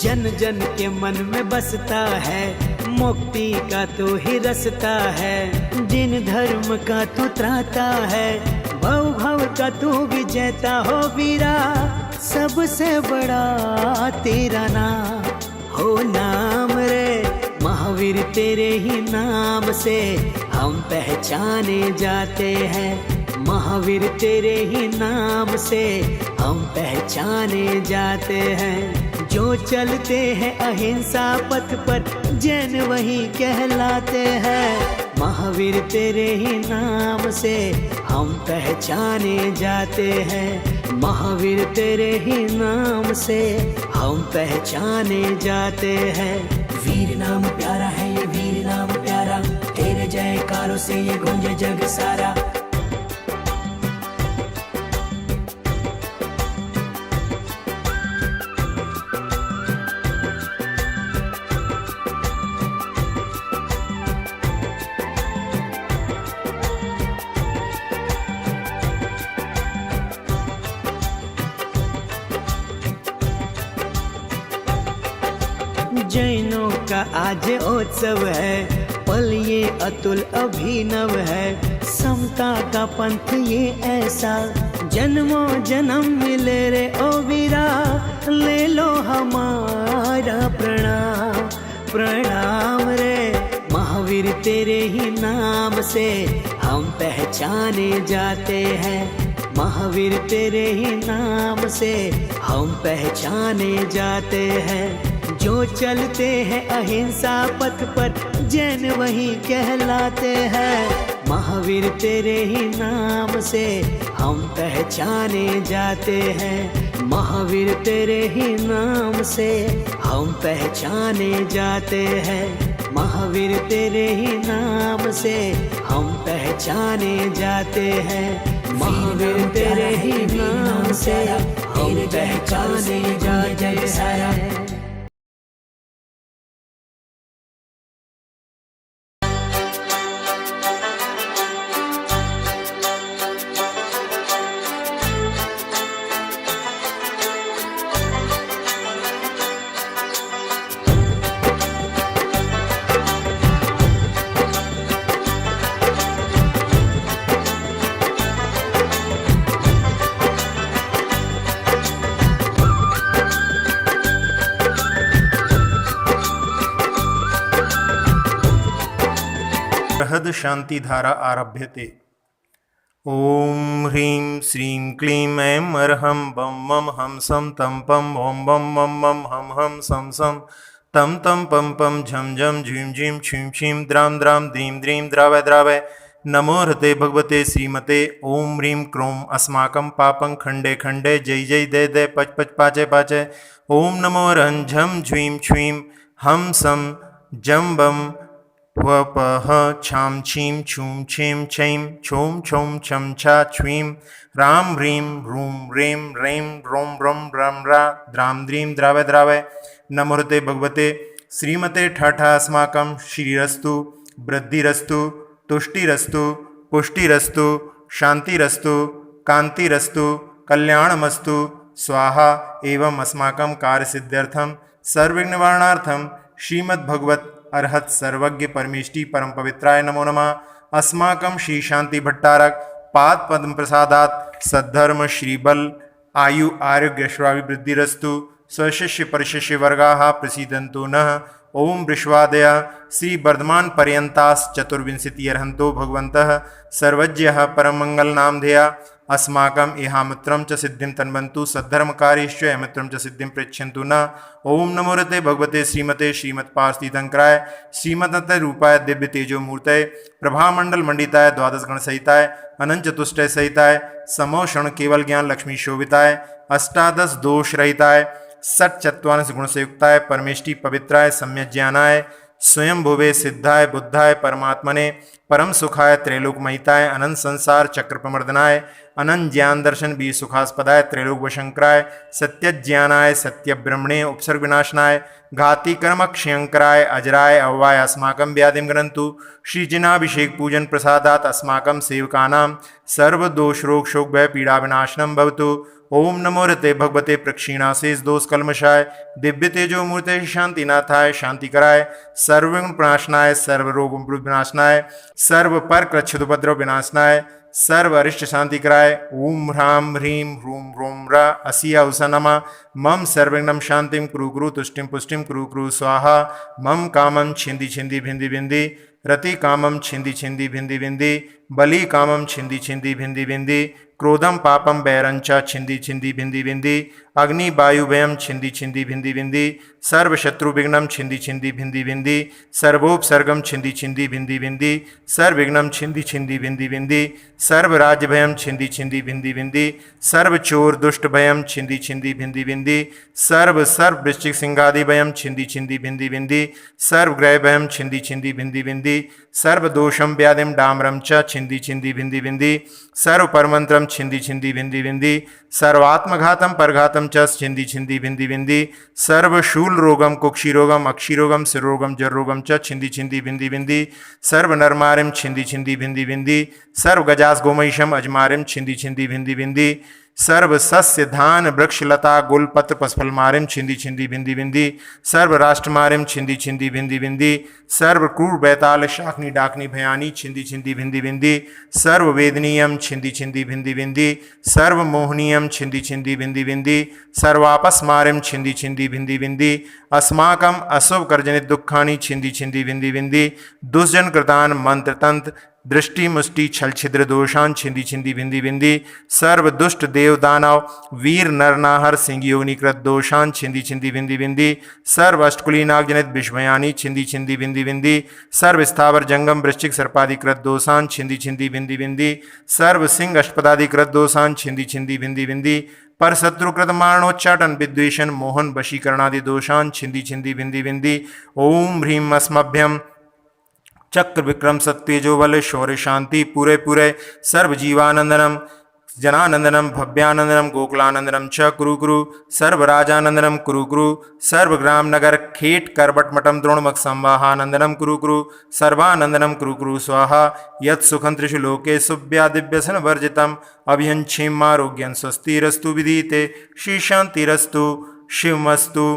जन जन के मन में बसता है, मुक्ति का तो ही रास्ता है। जिन धर्म का तू त्राता है, भव भव का तू विजेता हो वीरा। सबसे बड़ा तेरा नाम हो नाम रे महावीर, तेरे ही नाम से हम पहचाने जाते हैं। महावीर तेरे ही नाम से हम पहचाने जाते हैं। जो चलते हैं अहिंसा पथ पर, जैन वही कहलाते हैं। महावीर तेरे ही नाम से हम पहचाने जाते हैं। महावीर तेरे ही नाम से हम पहचाने जाते हैं। वीर नाम प्यारा है ये, वीर नाम प्यारा, तेरे जयकारों से ये गूंजे जग सारा। जैनों का आज उत्सव है, पल ये अतुल अभिनव है। समता का पंथ ये ऐसा, जन्मों जन्म मिले रे ओ वीरा। ले लो हमारा प्रणाम प्रणाम रे महावीर, तेरे ही नाम से हम पहचाने जाते हैं। महावीर तेरे ही नाम से हम पहचाने जाते हैं। जो चलते हैं अहिंसा पथ पर, जैन वही कहलाते हैं। महावीर तेरे ही नाम से हम पहचाने जाते हैं। महावीर तेरे ही नाम से हम पहचाने जाते हैं। महावीर तेरे ही नाम से हम पहचाने जाते हैं। महावीर तेरे ही नाम से हम पहचाने जाते हैं। बृहद शांति धारा आरभ्यते। ओम ह्रीं श्रीं क्लीं ऐं अर्हं बम मम हम सम तम पम ओम बम मम मम हम हम सम सम तम तम पम पम झम झम झीं झीं छीं छीं द्राम द्राम द्रीं द्रीं द्रावय द्रावय। नमो हृते भगवते श्रीमते। ओम ह्रीं क्रों अस्माकं पापं खंडे खंडे जय जय दे दे पच पच पाचे पाचे। ओम नमो रं झं झ्वीं छ्वीं हम सम जम बम वपह छाम छीं छूं छीं छीं छूं छूं छम छा छ्वीं राम ह्रीं रूं रें रें रों रम रम रा द्राम द्रीं द्रावय द्रावय। नमोते भगवते श्रीमते ठाठा अस्माकं श्रीरस्तु वृद्धिरस्तु तुष्टिरस्तु पुष्टिरस्तु शांतिरस्तु कांतिरस्तु कल्याणमस्तु स्वाहा। एवं अस्माकं कार्यसिद्ध्यर्थं सर्वविघ्ननिवारणार्थं श्रीमद्भगवत अर्हत सर्वज्ञ परमेष्टि परम पवित्राय नमो नमः। अस्माकं श्री शांति भट्टारक पाद पद्म प्रसादात सद्धर्म श्रीबल आयु आरोग्य ऐश्वर्याभिवृद्धिरस्तु। स्वशिष्य परिशिष्य वर्गाः प्रसीदन्तु नः। ओम वृषवादय श्री वर्धमान पर्यंतास चतुर्विंशति अर्हन्तो भगवन्तः सर्वज्ञः परमंगल नामधेया। अस्माकं इहामित्रं च सिद्धिं तन्वन्तु सद्धर्मकार्यश्च अमित्रं च सिद्धिं पृच्छन्तु न। ओम नमो रते भगवते श्रीमते श्रीमत्पार्थितंकराय श्रीमदत्त रूपाय दिव्य तेजो मूर्तये प्रभामंडल मंडिताय द्वादश गण सहिताय अनंत चतुष्टय सहिताय समोषण केवल ज्ञान लक्ष्मी शोभिताय अष्टादश दोष रहिताय सट चत्वारिंश गुण से युक्ताय परमेष्टि पवित्राय सम्यक ज्ञानाय स्वयं भुवे सिद्धाय बुद्धाय परमात्मने परम सुखाय त्रैलोक महिताय अनंत संसार चक्र प्रमर्दनाय अनंत ज्ञान दर्शन भी सुखास्पदाय त्रैलोक वशंकराय सत्य ज्ञानाय सत्य ब्रह्मणे उपसर्ग विनाशनाय घाति कर्म क्षयंकराय अजराय अव्वाय अस्माकं व्याधिम ग्रंथु श्री जिनाभिषेक पूजन प्रसादात अस्माकं सेवकानां सर्व दोष रोग शोक भय पीड़ा विनाशनम भवतु। ओम नमो रते भगवते प्रक्षीणाशेष दोष कलमशाय दिव्य तेजो मूर्ते शांतिनाथाय शांति कराय सर्व प्रणाशनाय सर्व रोग विनाशनाय सर्व पर कृच्छद उपद्रव विनाशनाय सर्व अरिष्ट शांति कराय। ओम ह्रां ह्रीं ह्रूं ह्रों रा असिया उषा नमः मम सर्वज्ञम शांतिम कुरु कुरु तुष्टिम पुष्टिम कुरु कुरु स्वाहा मम कामम छिंदी छिंदी भिंदी भिंदी रति कामम छिंदी छिंदी भिंदी भिंदी बलि कामम छिंदी छिंदी भिंदी भिंदी क्रोधम पापम बैरंचा छिंदी छिंदी भिंदी भिंदी अग्नि वायु व्ययम छिंदी छिंदी भिंदी भिंदी सर्व शत्रु विघ्नम छिंदी छिंदी भिंदी भिंदी सर्वोपसर्गम छिंदी छिंदी भिंदी भिंदी सर्व विघ्नम छिंदी छिंदी भिंदी भिंदी सर्व राज्य भयम छिंदी छिंदी भिंदी भिंदी सर्व चोर दुष्ट भयम छिंदी छिंदी भिंदी भिंदी सर्व सर्व वृश्चिक सिंहादि भयम छिंदी छिंदी भिंदी भिंदी सर्व ग्रह भयम छिंदी छिंदी भिंदी भिंदी सर्व दोषम व्याधिम डामरम च छिंदी छिंदी भिंदी भिंदी सर्व परमंत्रम छिंदी छिंदी भिंदी भिंदी सर्वात्मघातम परघातम च छिंदी छिंदी भिंदी भिंदी सर्व शूल रोगम कुक्षी रोगम अक्षी रोगम सिर रोगम जर रोगम च छिंदी छिंदी भिंदी भिंदी सर्व नरमारिम छिंदी छिंदी भिंदी भिंदी सर्व गजास गोमहिषम अजमारिम छिंदी छिंदी भिंदी भिंदी सर्व सस्य धान वृक्ष लता गुलपत्र पसफल मारिम छिंदी छिंदी भिंदी भिंदी सर्व राष्ट्र मारिम छिंदी छिंदी भिंदी भिंदी सर्व क्रूर बैताल शाकनी डाकनी भयानी छिंदी छिंदी भिंदी भिंदी सर्व वेदनीयम छिंदी छिंदी भिंदी भिंदी सर्व मोहनीयम छिंदी छिंदी भिंदी भिंदी सर्वापस मारिम छिंदी छिंदी भिंदी भिंदी अस्माकम अशुभ कर्जनित दुखानी छिंदी छिंदी भिंदी भिंदी दुष्जन कृतान मंत्र तंत्र दृष्टि मुष्टि छल छिद्र दोषान छिंदी छिंदी भिंदी भिंदी सर्व दुष्ट देव दानव वीर नरनाहर सिंह योनिकृत दोषान छिंदी छिंदी भिंदी भिंदी सर्व अष्टकुली नाग जनित विषमयानी छिंदी छिंदी भिंदी भिंदी सर्व स्थावर जंगम वृश्चिक सर्पाधिकृत दोषान छिंदी छिंदी भिंदी भिंदी सर्व सिंह अष्टपदाधिकृत दोषान छिंदी छिंदी भिंदी भिंदी पर शत्रुकृत मारणोच्चाटन विद्वेषण मोहन वशीकरणादि दोषान छिंदी छिंदी भिंदी भिंदी। ओम ह्रीं अस्मभ्यम चक्र विक्रम सत्तेजो बल शौर्य शांति पूरे पूरे सर्व जीवानंदनम जनानंदनम भव्यानंदनम गोकुलानंदनम च कुरु कुरु सर्व राजानंदनम कुरु कुरु सर्व ग्राम नगर खेट करबट मठम द्रोणमक संवाहानंदनम कुरु कुरु सर्वानंदनम कुरु कुरु स्वाहा यत् सुखं त्रिषु लोकेषु दिव्यसन वर्जितम अभिहंक्षेमारोग्यं स्वस्तिरस्तु विधीते श्री शांतिरस्तु शिवमस्तु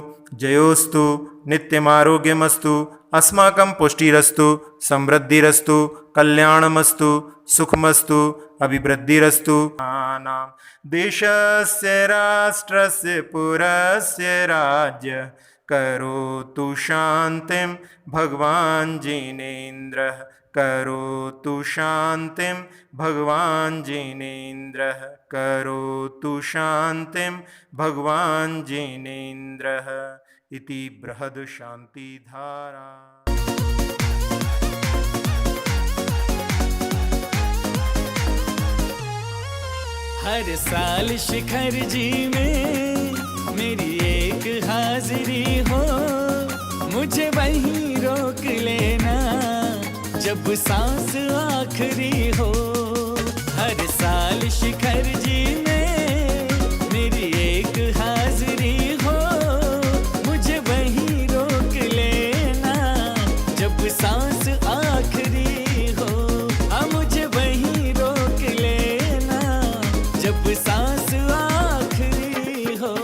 जयोस्तु नित्यमारोग्यमस्तु अस्माकं पुष्टिरस्तु समृद्धिरस्तु कल्याणमस्तु सुखमस्तु अभिवृद्धिरस्तु। नाम देशस्य राष्ट्रस्य पुरस्य राज्य करोतु शांतिं भगवान् जिनेन्द्रः करोतु शांतिं भगवान् जिनेन्द्रः करोतु शांतिं भगवान् जिनेन्द्रः इति बृहद शांति धारा। हर साल शिखर जी में मेरी एक हाजिरी हो, मुझे वहीं रोक लेना जब सांस आखिरी हो। हर साल शिखर जी में मेरी एक हाजिरी हो, मुझे वहीं रोक लेना जब सांस आखिरी हो। हाँ मुझे वहीं रोक लेना जब सांस आखिरी हो।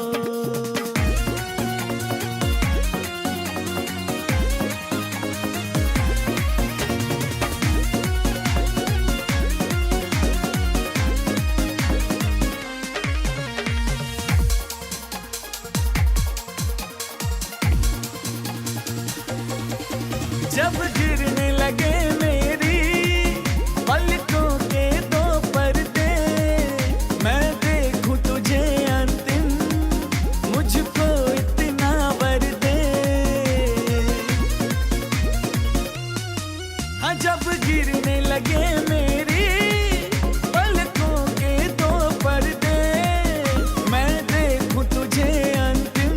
जब गिरने लगे मेरी पलकों के दो पर्दे, मैं देखूं तुझे अंतिम मुझको इतना वर दे। हाँ जब गिरने लगे मेरी पलकों के दो पर्दे, मैं देखूं तुझे अंतिम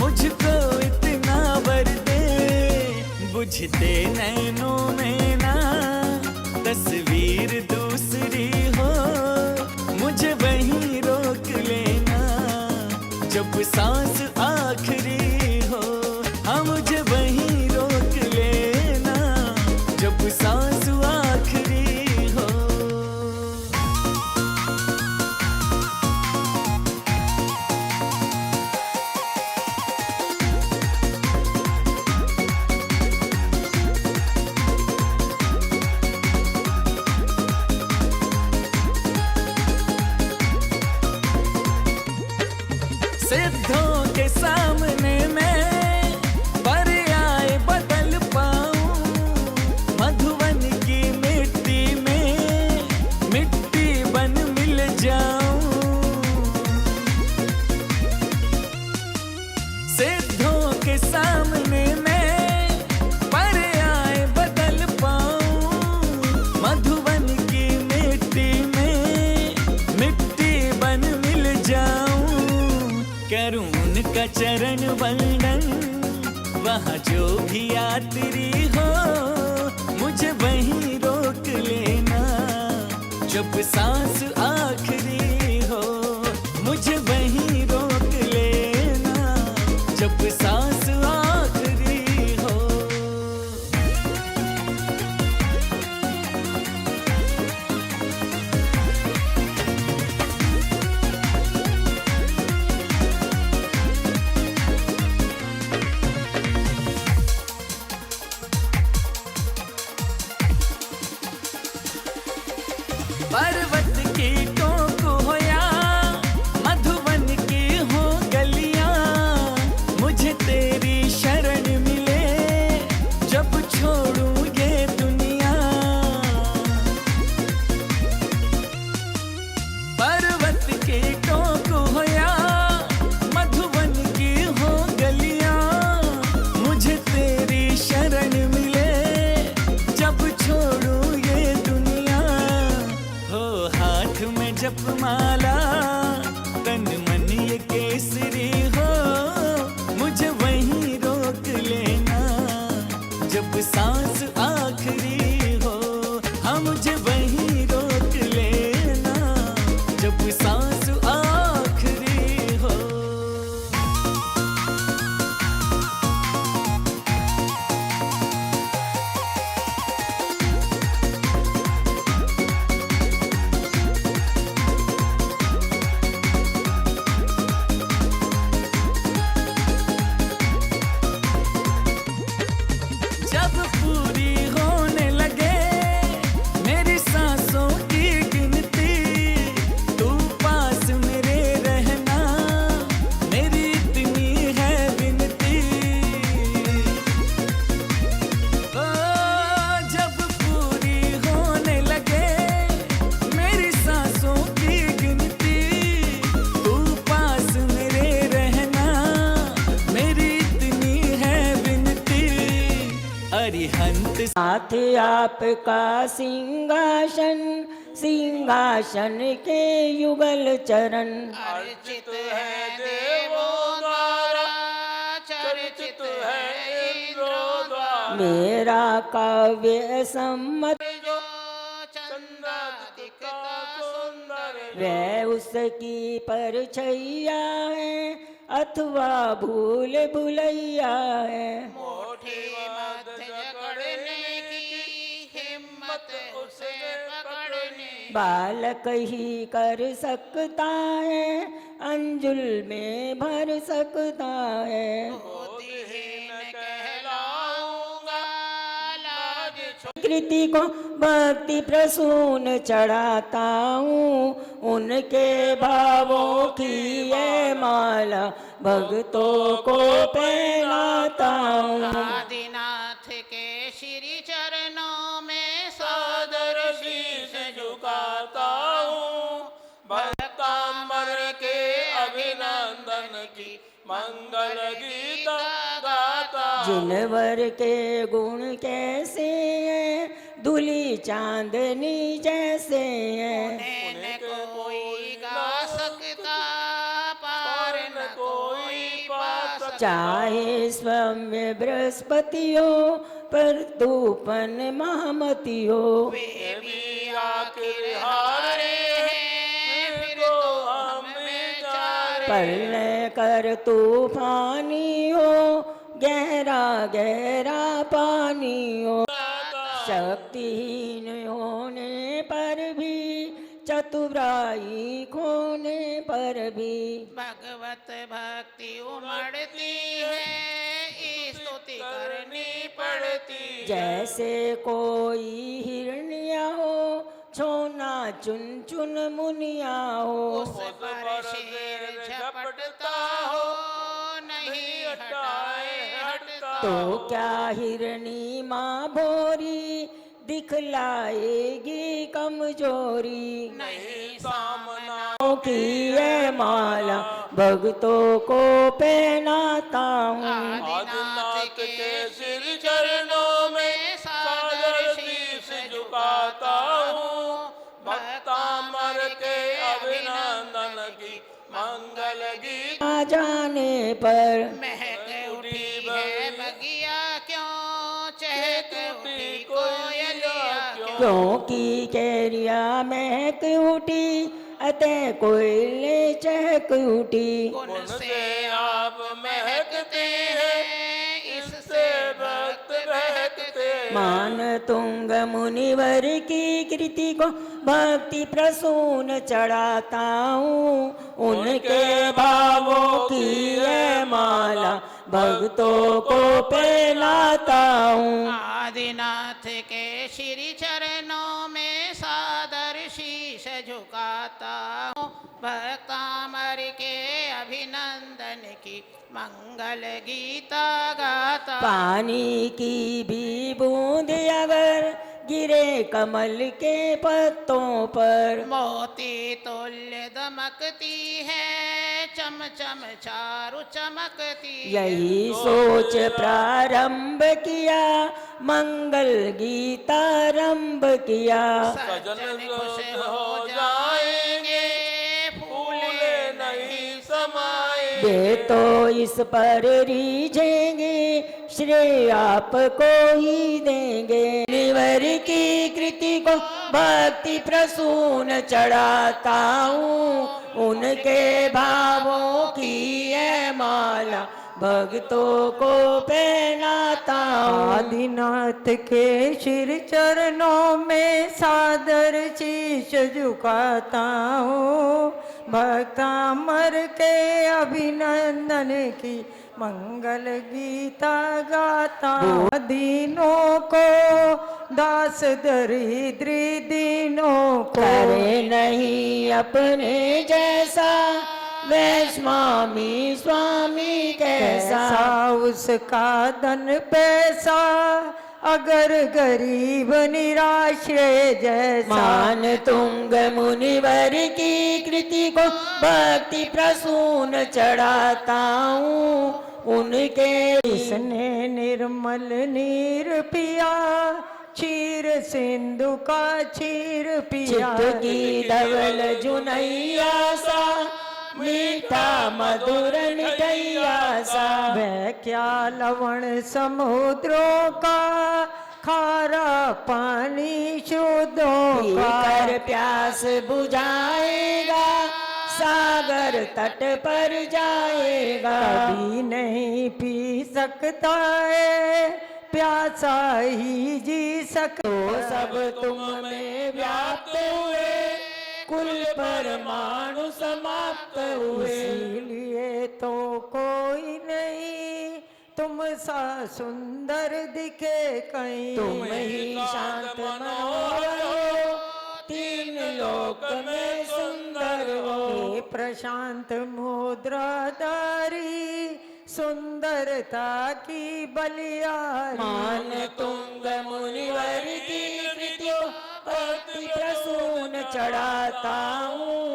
मुझको इतना वर दे। बुझते नैनों में जब सांस आखिरी हो, हाँ मुझे वहीं रोक लेना जब सांस आखिरी हो। सिद्धों के सामने मैं पर्याय बदल पाऊं, मधुवन की मिट्टी में मिट्टी बन मिल जाऊं। सिद्धों के सामने मैं पर्याय बदल पाऊं, मधुवन की मिट्टी में मिट्टी बन मिल जाऊं। करूं उनका चरण वंदन, वहाँ जो भी यात्री हो, मुझे वहीं रोक लेना जब सांस आखिरी हो, मुझे वहीं रोक लेना जब सांस आखिरी हो। पर्वत की टोक हो या मधुवन की हो गलियां, मुझे तेरी शरण मिले जब छोड़ूं ये दुनिया। पर्वत की टोक हो या मधुवन की हो गलियां, मुझे तेरी शरण मिले जब छोड़ूं ये दुनिया। हो हाथ में जपमाला, तन मन ये केसरी हो, मुझे वहीं रोक लेना जब सांस आखिरी हो, हाँ मुझे वहीं रोक लेना जब सांस आखिरी हो। जब पूरी होने लगे मेरी सांसों की गिनती, तू पास मेरे रहना मेरी इतनी है विनती। ओ जब पूरी होने लगे मेरी सांसों की गिनती, तू पास मेरे रहना मेरी इतनी है विनती। अरिहंत साथ आपका सिंहासन, सिंहासन के युगल चरण। अर्चित है देवों द्वारा, चर्चित है इंद्रों द्वारा। मेरा काव्य सम्मत जो चंदा दिखता सुंदर, वह उसकी परछैया है अथवा भूल भुलैया है। मुट्ठी मध्य जकड़ने की हिम्मत उसे पकड़ने। बालक ही कर सकता है, अंजुल में भर सकता है। बुद्धिहीन कहलाऊंगा, लाज कृति को भक्ति प्रसून चढ़ाता हूँ, उनके भावों की ये माला भक्तों को पहनाता हूँ। आदिनाथ के श्री चरणों में सादर शीश झुकाता हूँ। भक्तांबर के अभिनंदन की मंगल गीत गाता हूँ। जिनवर के गुण कैसे हैं, धुली चांदनी जैसे हैं। उन्हें कोई गा सकता, पार न कोई पा सकता। चाहे स्वयं बृहस्पति हो, पर तूपन महामती हो। वे भी आखिर हारे हैं, फिर तो हम बेचारे। प्रलय कर तूफानी हो, गहरा गहरा पानी हो। शक्तिहीन होने पर भी, चतुराई खोने पर भी, भगवत भक्ति उमड़ती है, स्तुति करनी पड़ती। जैसे कोई हिरनिया हो, छोना चुन चुन मुनिया हो। उस पर शेर झपटता हो, नहीं हटाए हटता। तो क्या हिरनी माँ भोरी, दिखलाएगी कमजोरी। नहीं सामना की ये माला भक्तों को पहनाता हूँ। आदिनाथ के सिर चरणों में सादर शीश झुकाता हूँ। भक्तामर के अभिनंदन की मंगल गीत आ जाने पर महक उठी है बगिया क्यों, चहक उठी कोयलिया क्यों। क्योंकि कैरिया महक उठी, अतः कोयले चहक उठी। गुण से आप महकते हैं, इससे भक्त बहकते। मान तुंग मुनिवर की कृति को भक्ति प्रसून चढ़ाता हूँ। उनके भावों की ये माला भक्तों को पहनाता हूँ। आदिनाथ के श्री चरणों में सादर शीश झुकाता हूँ। भक्तामर के अभिनंदन की मंगल गीता गाता। पानी की भी बूंद अगर गिरे कमल के पत्तों पर, मोती तुल्य दमकती है, चम चम चारु चमकती। यही सोच प्रारंभ किया, मंगल गीतारंभ किया। सज्जन खुश हो जाएंगे, फूल नहीं समाए। वे तो इस पर रीझेंगे, श्रेय आपको ही देंगे। निवर की कृति को भक्ति प्रसून चढ़ाता हूँ। उनके भावों की ये माला भक्तों को पहनाता हूँ। आदिनाथ के श्री चरणों में सादर शीश झुकाता हूँ। भक्तामर के अभिनंदन की मंगल गीता गाता हूँ। दीनों को दास दरिद्र दीनों को, करे नहीं अपने जैसा, वै स्वामी स्वामी कैसा। उसका धन पैसा, अगर गरीब निराश्रय जैसा। मान तुंग मुनिवर की कृति को भक्ति प्रसून चढ़ाता हूँ। उनके इसने निर्मल नीर पिया, क्षीर सिंधु का क्षीर पिया। चित्त की धवल जुनैया सा, मीठा मधुर मिठैया सा। वह क्या लवण समुद्रों का, खारा पानी शुद्धों का। कर प्यास बुझाएगा, सागर तट पर जाएगा। कभी नहीं पी सकता है, प्यासा ही जी सकता। तो सब तुम में व्याप्त हुए, कुल परमाणु समाप्त हुए। इसीलिए तो कोई नहीं तुम सा सुंदर दिखे कहीं। तुम ही शांत मनोहर हो, तीन लोक में सुंदर हो। हे प्रशांत मुद्राधारी, सुंदरता की बलियारी। मान तुंग मुनिवर की कृति को भक्ति प्रसून चढ़ाता हूँ।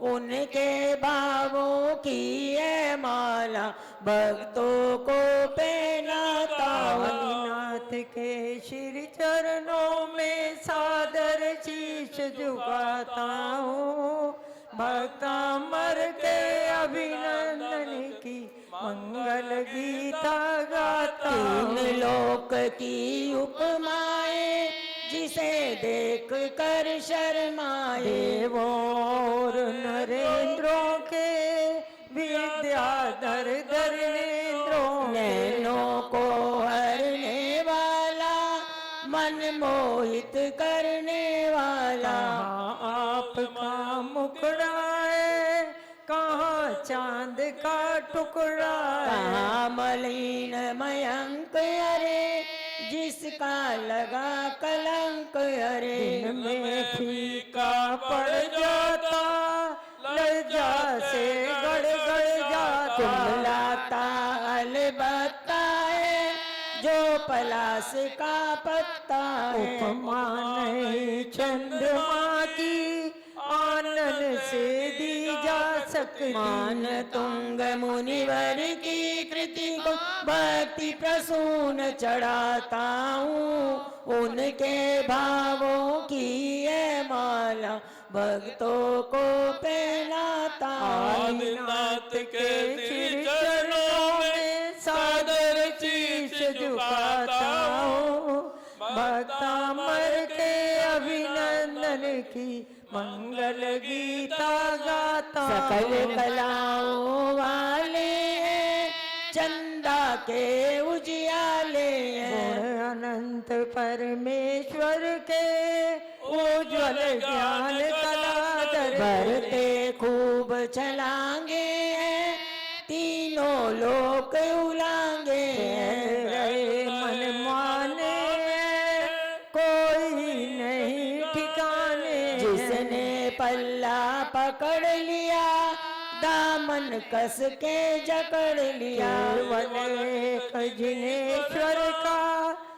उनके भावों की ये माला भक्तों को पहनाता हूँ। आदिनाथ के श्री चरणों में सादर शीश झुकाता हूँ। भक्तामर के अभिनंदन की मंगल गीता गाता हूँ। तीन लोक की उपमाएं, जिसे देख कर शर्माए। देवों और नरेंद्रों के भी विद्याधर धर नेत्रों नैनों को हरने वाला, मन मोहित करने वाला। कहाँ आपका मुखड़ा है, कहाँ चांद का टुकड़ा है। कहाँ मलिन मयंक अरे, जिसका लगा कलंक अरे। दिन में फीका पड़ जाता, लज्जा से गड़ जाता। कुमलाता अलबत्ता है, जो पलास का पत्ता है। उपमा नहीं चंद्रमा की, आनंद से दी जा सकती। मान तुंग मुनिवर की कृति को भक्ति प्रसून चढ़ाता हूँ। उनके भावों की ये माला भक्तों को पहनाता हूँ। आदिनाथ के श्री चरणों में सादर शीश झुकाता हूँ। भक्तामर के अभिनंदन की मंगल गीता गाता। सकल कलाओं वाले हैं, चंदा के उजियाले हैं। गुण अनंत परमेश्वर के, उज्ज्वल ज्ञान कलाधर। भरते खूब चलांगे हैं, तीनों लोक उलांगे हैं। रहे मन माने हैं, कोई नहीं ठिकाने। जिसने पल्ला पकड़ लिया, दामन कस के जकड़ लिया। केवल एक जिनेश्वर का,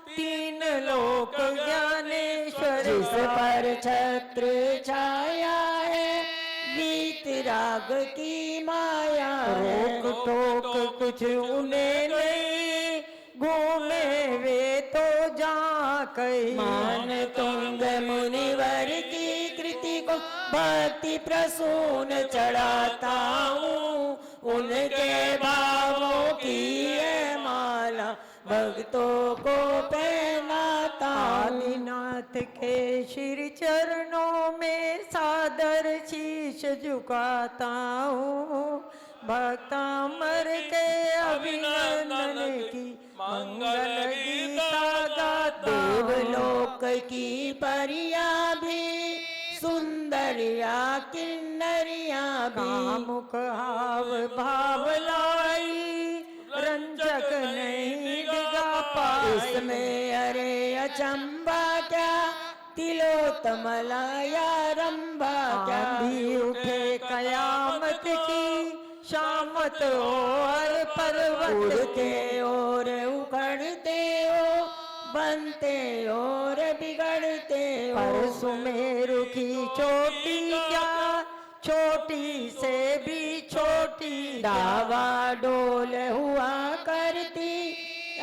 तीन लोक ज्ञानेश्वर जिस का। पर छत्र छाया है, वीत राग की माया है। रोक टोक कुछ उन्हें नहीं, घूमे वे तो जहाँ कहीं। मान तुंग मुनिवर की कृति को भक्ति प्रसून चढ़ाता हूँ। उनके भावों की ये माला भक्तों को पहनाता हूँ। आदिनाथ के श्री चरणों में सादर शीश झुकाता हूँ। भक्तामर के अभिनंदन की मंगल गीता गाता। देवलोक की परिया भी, सुंदरिया किन्नरिया भी। कामुक हाव भाव लाई, रंजक नहीं डिगा पाई। इसमें अरे अचंबा क्या, तिलोत्तमला या रंभा क्या। आंधी उठे कयामत की, शामत और पर्वत उड़ते और उखड़ते हो, बनते और बिगड़ते हो। पर सुमेरु की चोटी क्या, छोटी से भी छोटी। डावा डोल हुआ करती,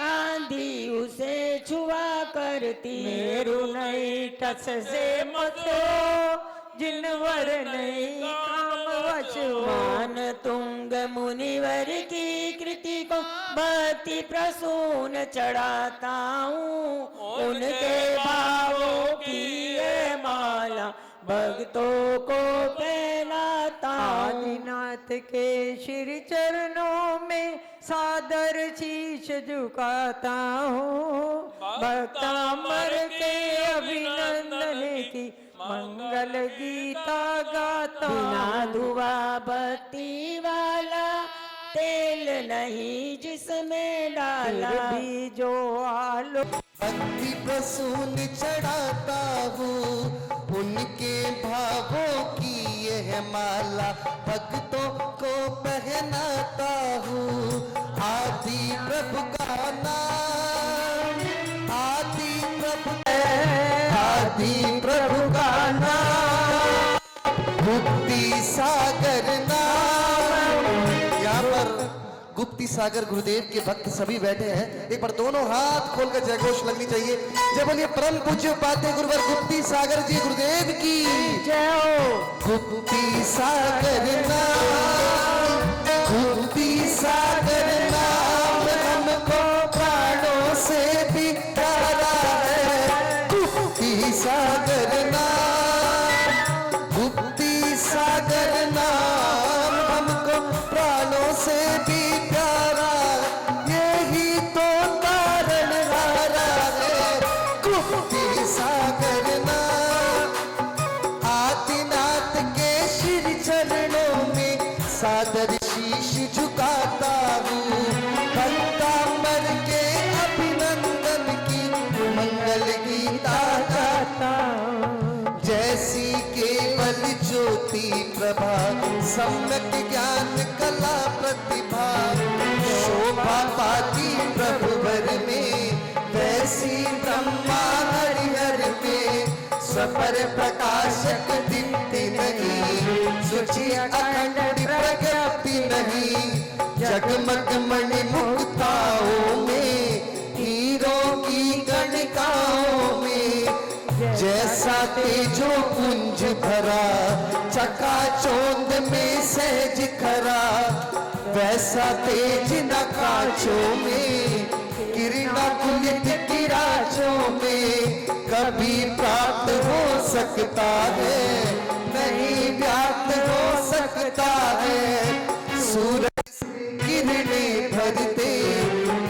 आंधी उसे छुआ करती। मेरु नहीं टस से मत हो, जिनवर नहीं काम वश हो। मान तुंग मुनिवर की कृति को भक्ति प्रसून चढ़ाता हूँ। उनके भावों की ये माला भक्तों को पहनाता हूँ। आदिनाथ के श्री चरणों में सादर शीश झुकाता हूँ। भक्तामर के अभिनंदन की मंगल गीता गाता। बिना धुआ बत्ती वाला, तेल नहीं जिसमें डाला। फिर भी जो आलो भक्ति प्रसून चढ़ाता हूँ। उनके भावों की यह माला भक्तों को पहनाता हूँ। आदि प्रभु का नाम, आदि प्रभु, आदि प्रभु का नाम, मुक्ति सागर नाम। यहाँ पर गुप्ती सागर गुरुदेव के भक्त सभी बैठे हैं। एक बार दोनों हाथ खोलकर जयघोष लगनी चाहिए। जय बोलिए परम पूज्य पाते गुरुवर गुप्ती सागर जी गुरुदेव की जय हो। गुप्ती सागर नाम, गुप्ती सागर नाम हमको प्राणों से भी प्यारा है। गुप्ती सागर नाम, गुप्ती सागर नाम हमको प्राणों से प्रभा, सम्यक ज्ञान कला प्रतिभा, शोभा पाती प्रभुवर में, वैसी ब्रह्मा हरिहर में, सपर प्रकाशक दीप्ति नहीं, सुचि अखंड प्रज्ञप्ति नहीं, जगमग मणि मुक्ताओं में, हीरों की गणिकाओं में, जैसा तेजो पुंज भरा, चकाचौंध में सहज खरा, वैसा तेज नकाशों में, किरणा कुलित किराचों में, कभी प्राप्त हो सकता है, नहीं व्याप्त हो सकता है। सूरज किरणें भरते,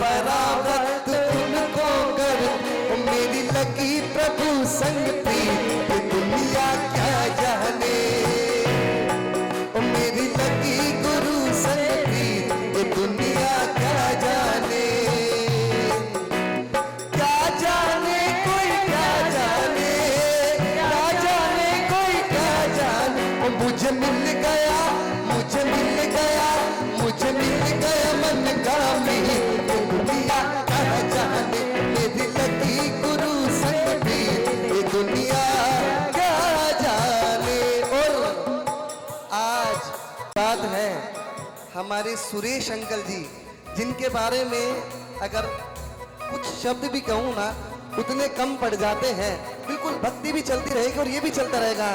परावक्त उनको कर, मेरी लगी प्रभु संग प्रीत, दुनिया क्या जाने। मेरी लगी गुरु संग प्रीत, दुनिया क्या जाने। क्या जाने कोई क्या जाने, क्या जाने कोई क्या जाने। मुझे मिल गया, मुझे मिल गया, मुझे मिल गया मन का मेरी, दुनिया क्या जाने। मेरी लगी गुरु संग प्रीत, दुनिया क्या जाने। और आज बात है हमारे सुरेश अंकल जी, जिनके बारे में अगर कुछ शब्द भी कहूँ ना उतने कम पड़ जाते हैं। बिल्कुल भक्ति भी चलती रहेगी और ये भी चलता रहेगा।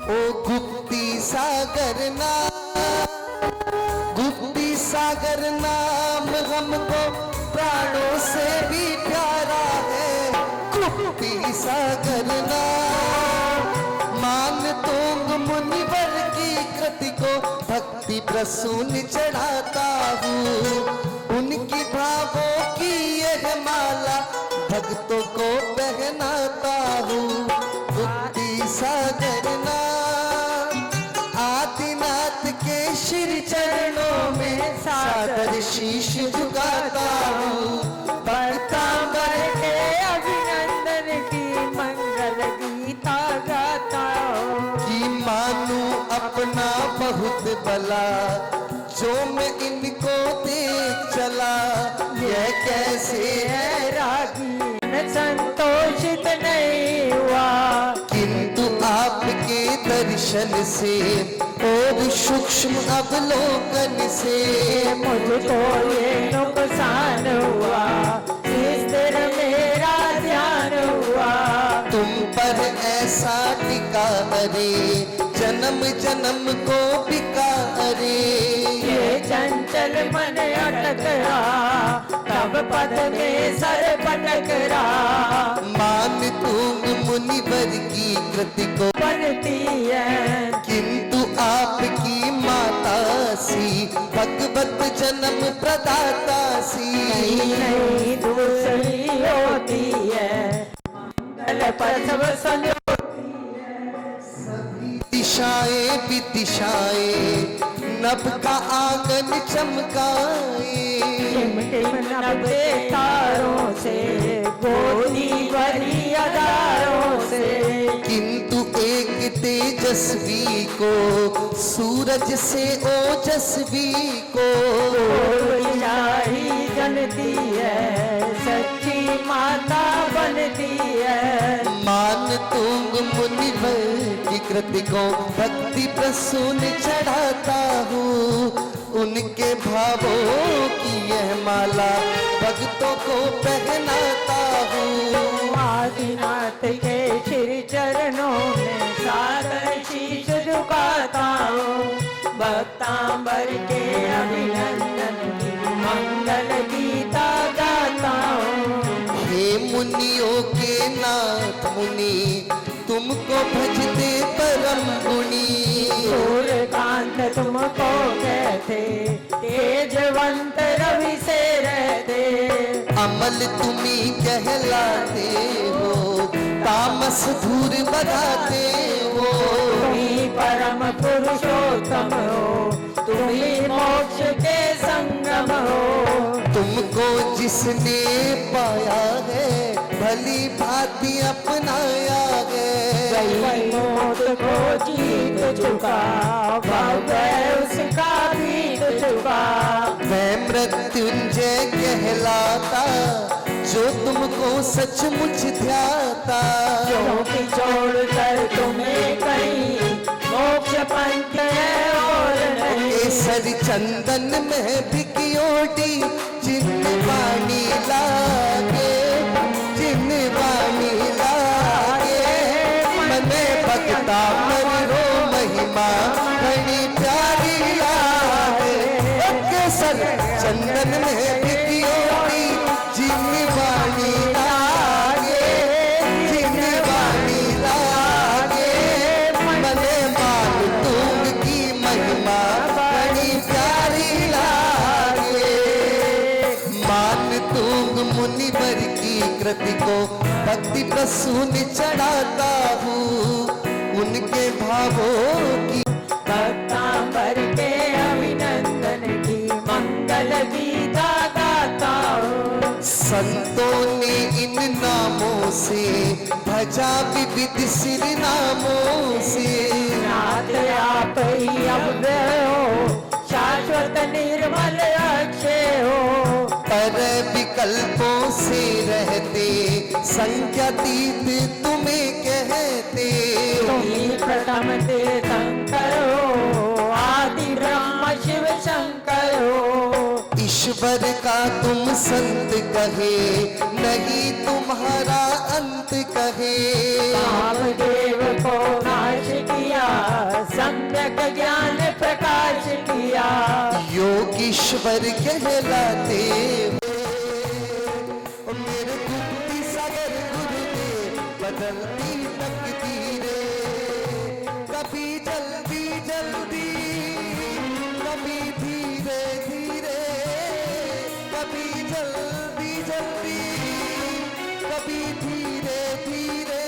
ओ गुप्ती सागर नाम, गुप्ती सागर नाम हमको प्राणों से भी प्यारा है। गुप्ती सागर नाम, मान तोंग मुनिवर की कृति को भक्ति प्रसून चढ़ाता हूँ। उनकी भावों की यह माला भक्तों को पहनाता हूँ। गुप्ती सागर नाम, आदिनाथ के श्री चरणों में सादर शीश झुकाता हूँ। पीतांबर के अभिनंदन की मंगल गीता गाता हूँ। कि मानू अपना बहुत भला, जो मैं इनको देख चला। यह कैसे है रागी संतोषित नहीं हुआ, किंतु आपके दर्शन से और सूक्ष्म अवलोकन से मुझको ये नुकसान हुआ, इस तरह मेरा ध्यान हुआ। तुम पर ऐसा टिका अरे, जन्म जन्म को बिका अरे। ये चंचल मन अटक रहा, तब पद में सर पटक रहा। मान तुम मुनिवर की कृति को बनती है, किंतु आपकी माता सी, भगवत जन्म प्रदाता सी। नहीं दूसरी होती है, मंगल प्रसव संजोती है। दिशाएं विदिशाएं, नभ का आंगन चमकाए। टिम टिम नभते तारों से, गोदी भरी अदारों से। किंतु एक तेजस्वी को, सूरज से ओजस्वी को। शाही जनती है, सच्ची माता बनती है। मान तुंग मुनिवर की कृति को भक्ति प्रसून चढ़ाता हूँ। उनके भावों की यह माला भक्तों को पहनाता हूँ। आदिनाथ के श्री चरणों में सादर शीश झुकाता हूँ। भक्तांबर के अभिनंदन की मंगल गीता गाता हूँ। हे मुनियों के नाथ मुनि, तुमको भजते परम गुणी। सूर्यकांत तुमको कहते, तेजवंत रवि से रहते। अमल तुम्ही कहलाते हो, तामस धूर बढ़ाते हो। तुम्ही परम पुरुषोत्तम हो, तुम्ही मोक्ष के संगम हो। तुमको जिसने पाया है, भली भांति अपनाया है। वही मोर मौत को जीत चुका, भव्य उसका बीत चुका। मैं मृत्युंजय कहलाता, जो तुमको सचमुच ध्याता। क्योंकि छोड़कर तुम्हें कहीं मोक्ष पंथ है और नहीं। केसर चंदन में भिकियोटी, जिन वाणी लागे, जिन वाणी लागे। मने भक्ता मरो महिमा बड़ी प्यारी लागे। केसर चंदन में भिकियोटी, जिन वाणी लागे, जिन वाणी लागे। मने मान तुंग की महिमा बड़ी प्यारी लागे। मान तुंग मुनिवर की कृति को भक्ति प्रसून चढ़ाता हूँ, उनके भावों की। भक्तांबर के अभिनंदन की मंगल गीता गाता हूँ। संतों ने इन नामों से भजा विविध सिर नामों से। नाथ आप ही अव्यय हो, शाश्वत निर्मल अक्षय हो। पर विकल्पों से रहते, संख्यातीत तुम्हें कहते। तुम ही प्रथम तीर्थंकर हो, आदि ब्रह्म शिव शंकर हो। ईश्वर का तुम संत कहे, नहीं तुम्हारा अंत कहे। कामदेव को नाश किया, सम्यक ज्ञान प्रकाश किया। योगीश्वर कहलाते हो। मेरे गुप्ती सागर गुरुदेव, बदलती तकदीरें। कभी जल्दी जल्दी, कभी धीरे धीरे। कभी जल्दी जल्दी, कभी धीरे धीरे।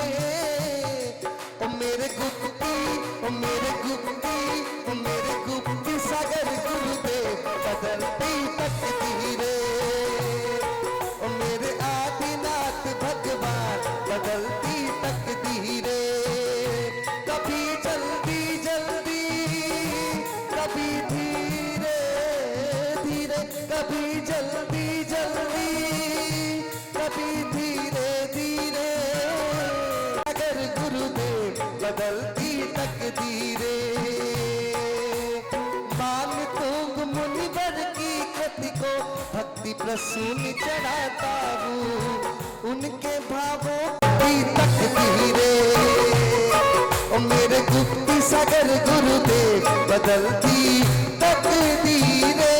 ओ मेरे गुप्ती, ओ मेरे गुप्ती, ओ मेरे गुप्ती सागर गुरुदेव, बदलती तकदीरें। ओ मेरे आदिनाथ भगवान, बदलती तकदीरें। कभी जल्दी जल्दी, कभी धीरे धीरे। कभी जल्दी जल्दी, कभी धीरे धीरे। अगर गुरुदेव बदलती तकदीरें। मान तुंग मुनिवर की कृति को भक्ति प्रसून चढ़ाता हूँ, उनके भावों की तकदीरें। ओ मेरे गुप्ती सागर गुरुदेव, बदलती तकदीरें।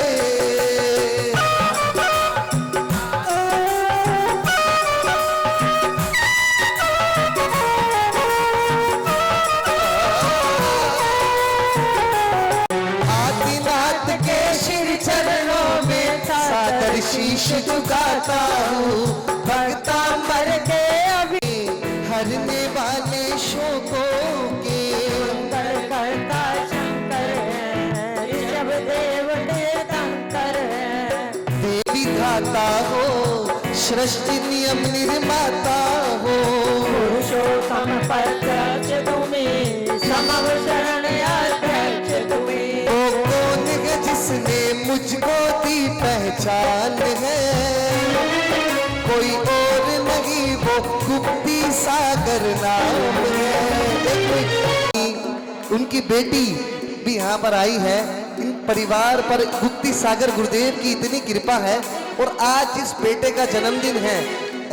आदिनाथ के श्री चरणों में सादर शीश झुकाता हूँ। भक्तांबर के अभी हरने वाले शोकों के। करता शंकर है, ऋषभ देव तीर्थंकर है। देवी धाता हो, सृष्टि नियम निर्माता हो। पुरुषोत्तम प्रत्यक्ष तुम्हें, समव शरण अध्यक्ष तुम्हें। वो कौन है जिसने मुझको दी पहचान है। कोई और नहीं, वो गुप्ती सागर नाम है। उनकी बेटी भी यहाँ पर आई है। इन परिवार पर गुप्ती सागर गुरुदेव की इतनी कृपा है। और आज जिस बेटे का जन्मदिन है,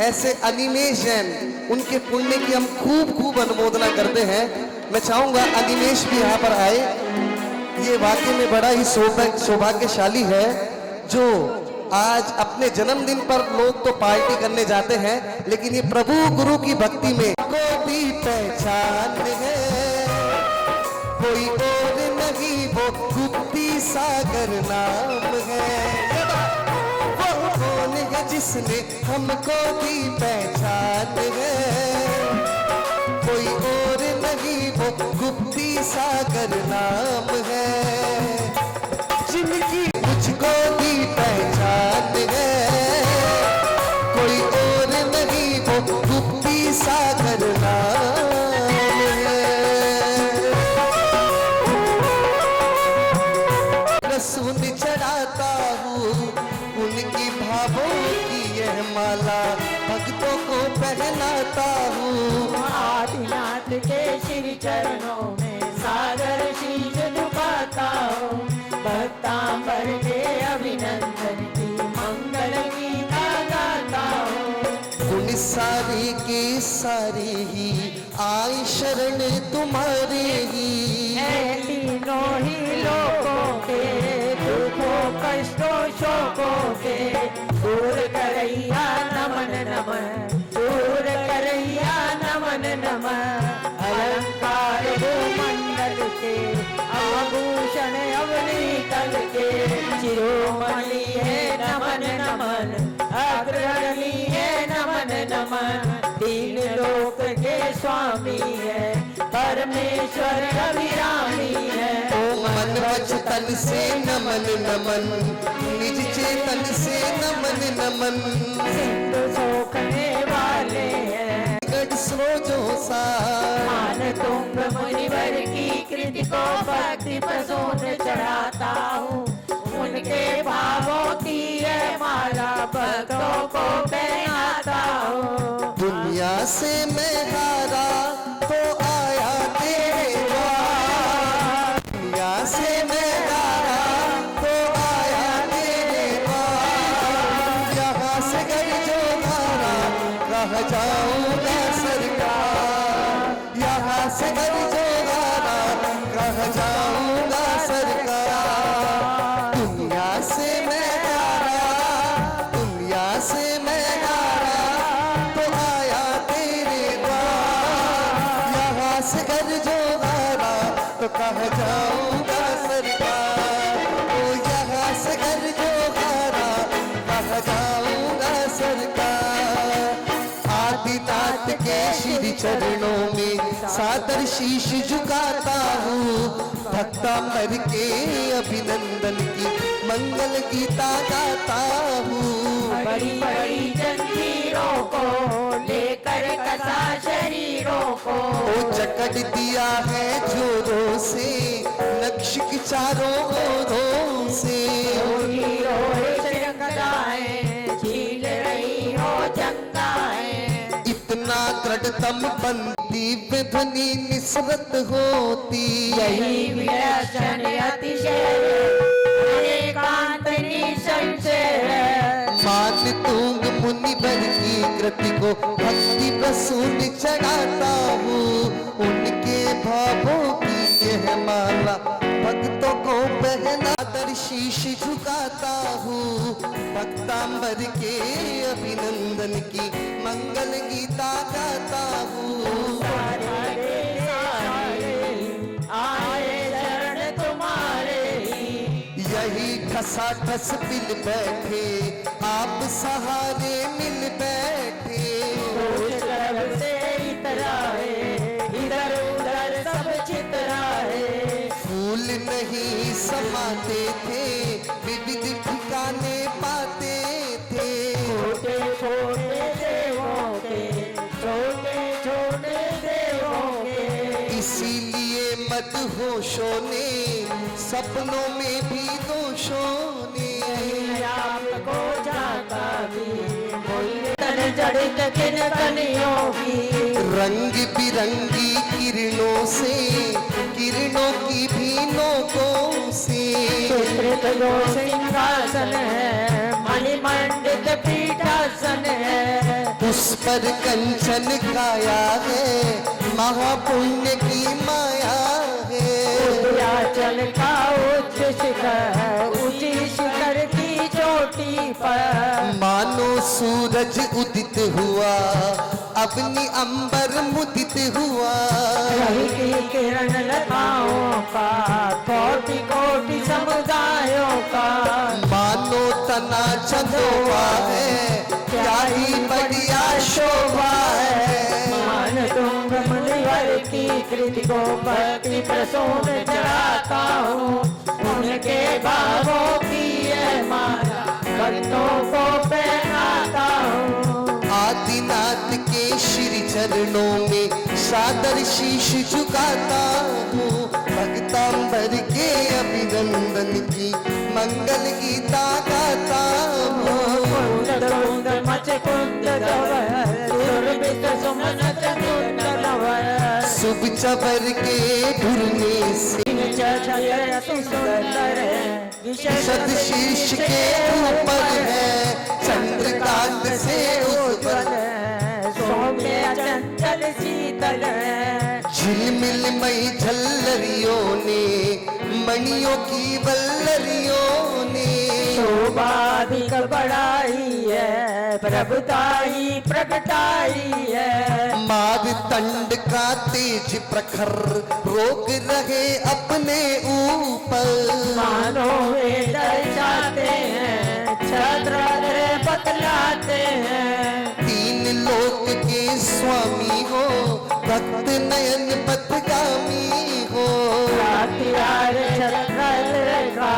ऐसे अनिमेश जैन, उनके पुण्य की हम खूब खूब अनुमोदना करते हैं। मैं चाहूंगा अनिमेश भी यहाँ पर आए। ये वाकई में बड़ा ही सौभाग्यशाली है, जो आज अपने जन्मदिन पर लोग तो पार्टी करने जाते हैं, लेकिन ये प्रभु गुरु की भक्ति में को भी पहचान है। कोई और नहीं, वो गुप्ती सागर नाम है। वो कौन है जिसने हमको दी पहचान है। कोई और नहीं, वो गुप्ती सागर नाम है। जिनकी मुझको दी पहचान है। कोई और नहीं, वो गुप्ती सागर नाम है। बसून चढ़ाता हूँ, उनकी भावों की यह माला भक्तों को पहनाता हूँ। आदिनाथ के श्री चरणों में सादर शीश झुकाता हूँ, भक्तांबर के अभिनंदन की मंगल गीता गाता हूँ। गुण सारे के सारे ही आए शरण तुम्हारे ही, है तीनों ही लोगों के दुखों कष्टों शोकों के दूर करैया नमन नमन, दूर करैया नमन नमन। अलंकार भूमंडल के आभूषण अवनीतल के शिरोमणि है नमन नमन, अग्रणी है नमन नमन। तीन लोक के स्वामी है परमेश्वर अभिरामी है। मन वचन से नमन नमन, निज चेतन से नमन नमन। सिंधु सोखने वाले हैं गढ़ सरोजो सा, मान तुंग मुनिवर की कृति को भक्ति प्रसून चढ़ाता हूँ, उनके भावों की है माला भक्तों को पहनाता हूँ। दुनिया से मैं हारा तो आया तेरे द्वार, दुनिया से मैं हारा तो आया तेरे द्वार। यहाँ से गई जो धारा कह जाऊंगा सरकार, यहाँ से गई जो धारा कह जाऊंगा सरकार। दुनिया से मैं हारा, दुनिया से मैं हारा तो आया तेरे द्वार। यहाँ से घर जो हारा तो कह जाऊंगा सरकार, ओ यहाँ से घर जो हारा कह जाऊंगा सरकार। आदिनाथ के श्री चरणों में सादर शीश झुकाता हूँ, भक्तांबर के अभिनंदन की मंगल गीता गाता हूँ। बड़ी बड़ी जंजीरों को लेकर कसा शरीरों को ओ जकड़ दिया है जोरों से नक्श की चारों ओरों से। झील रही हो जंगाएं, इतना दृढ़तम बंदी पे ध्वनि निसरत होती, यही विलक्षण अतिशय एकांत निसंशय। मान तुंग मुनिवर की कृति को भक्ति प्रसून चढ़ाता हूँ, उनके भावों की यह माला भक्तों को पहना कर शीश झुकाता हूँ, भक्तांबर के अभिनंदन की मंगल गीता गाता हूँ। आए चरण तुम्हारे ही, यही ठसाठस पिल बैठे आप सहारे मिल बैठे। तरफ से इतराए, इधर उधर सब चितराए। फूल नहीं समाते थे विविध ठिकाने पाते थे, छोटे छोटे देवों के, छोटे छोटे देवों के। इसीलिए मदहोशों ने सपनों में भी दोषों ने आपको जाता भी तन जड़ित किन कलियों की। रंग बिरंगी किरणों से, किरणों की भी नोकों से। चित्रित दो सिंहासन है, मणिमंडित पीठासन है। उस पर कंचन काया है, महापुण्य की माया है। विंध्याचल का उच्च शिखर, ऊंची शिखर की चोटी पर। मानो सूरज उदित हुआ, अपनी अंबर मुदित हुआ। रवि की किरण लताओं का, कोटि कोटि समुदायों का। मानो तना चंदोवा है, क्या ही बढ़िया शोभा है। मान तुंग मुनिवर की कृति को भक्ति प्रसून चढ़ाता हूँ, उनके भावों की यह माला भक्तों को पहनाता हूँ। आदिनाथ के श्री चरणों में सादर शीश झुकाता हूँ, भक्तांबर के अभिनंदन नंदन की मंगल गीता गाता हूँ। कुंद कुंद मच कुंद धवल सुरभित सुमन चंद नवल शुभ चबर के ढुरने से सुंदर शत शीर्ष के ऊपर है चंद्रकांत से उज्ज्वल सौम्य चंचल शीतल झिलमिल मई झल्लरियों ने मणियों की वल्लरियों ने शोभाधिक बढ़ाई है प्रभुताई प्रगटाई है माग तंड का तेज प्रखर रोक रहे अपने ऊपर मानो वे दर्शाते हैं छत्र बतलाते हैं तीन लोक के स्वामी हो भक्त नयन पथगामी हो रातिहार छत्र का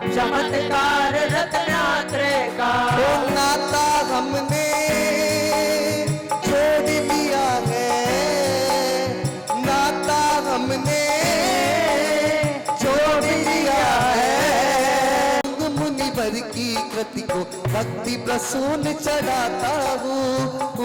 चमत्कार रत्नात्रय का वो नाता हमने जोड़ लिया है नाता हमने जोड़ लिया है मुनिवर की कृति को भक्ति प्रसून चढ़ाता हूँ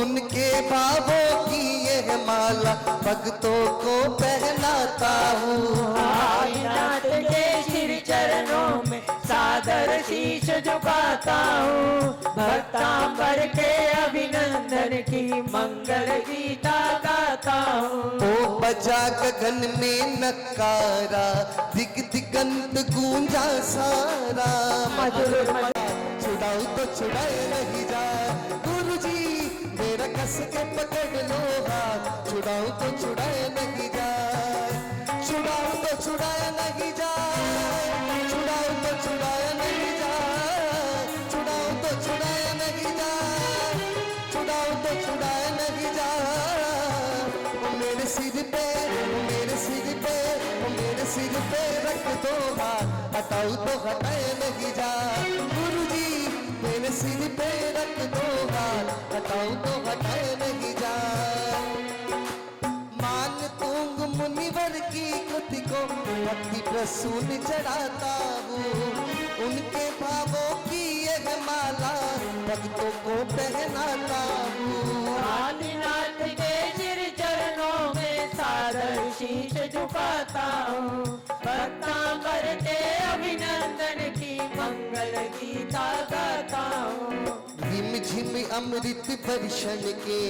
उनके भावों की यह माला भक्तों को पहनाता हूँ आदिनाथ के श्री चरणों में सादर शीश झुकाता हूँ भक्तांबर के अभिनंदन की मंगल गीता गाता हूँ ओ बजा गगन में नकारा दिग दिगंत गूंजा सारा मधुर छुड़ाओ तो छुड़ाए नहीं जा गुरु जी मेरा कस के पकड़ लो हाथ छुड़ाओ तो छुड़ाए नहीं जा छुड़ाओ तो छुड़ाए नहीं जा छुड़ाओ तो छुड़ाए नहीं जा छुड़ाओ तो छुड़ाए नहीं जा छुड़ाओ तो छुड़ाए नहीं जा ओ मेरे सिर पे ओ मेरे सिर पे ओ मेरे सिर पे रख दो हाथ हटाओ तो हटाए नहीं जा गुरु जी मेरे सिर पे रख दो हाथ हटाओ तो हटाए नहीं जा मान तुंग मुनिवर की कृति को भक्ति प्रसून चढ़ाता हूँ उनके भावों की यह माला भक्तों को पहनाता हूँ आदिनाथ के श्री चरणों में सादर शीश झुकाता हूँ भक्तांबर के अभिनंदन की मंगल गीता गाता हूँ रिम झिम अमृत वर्षण के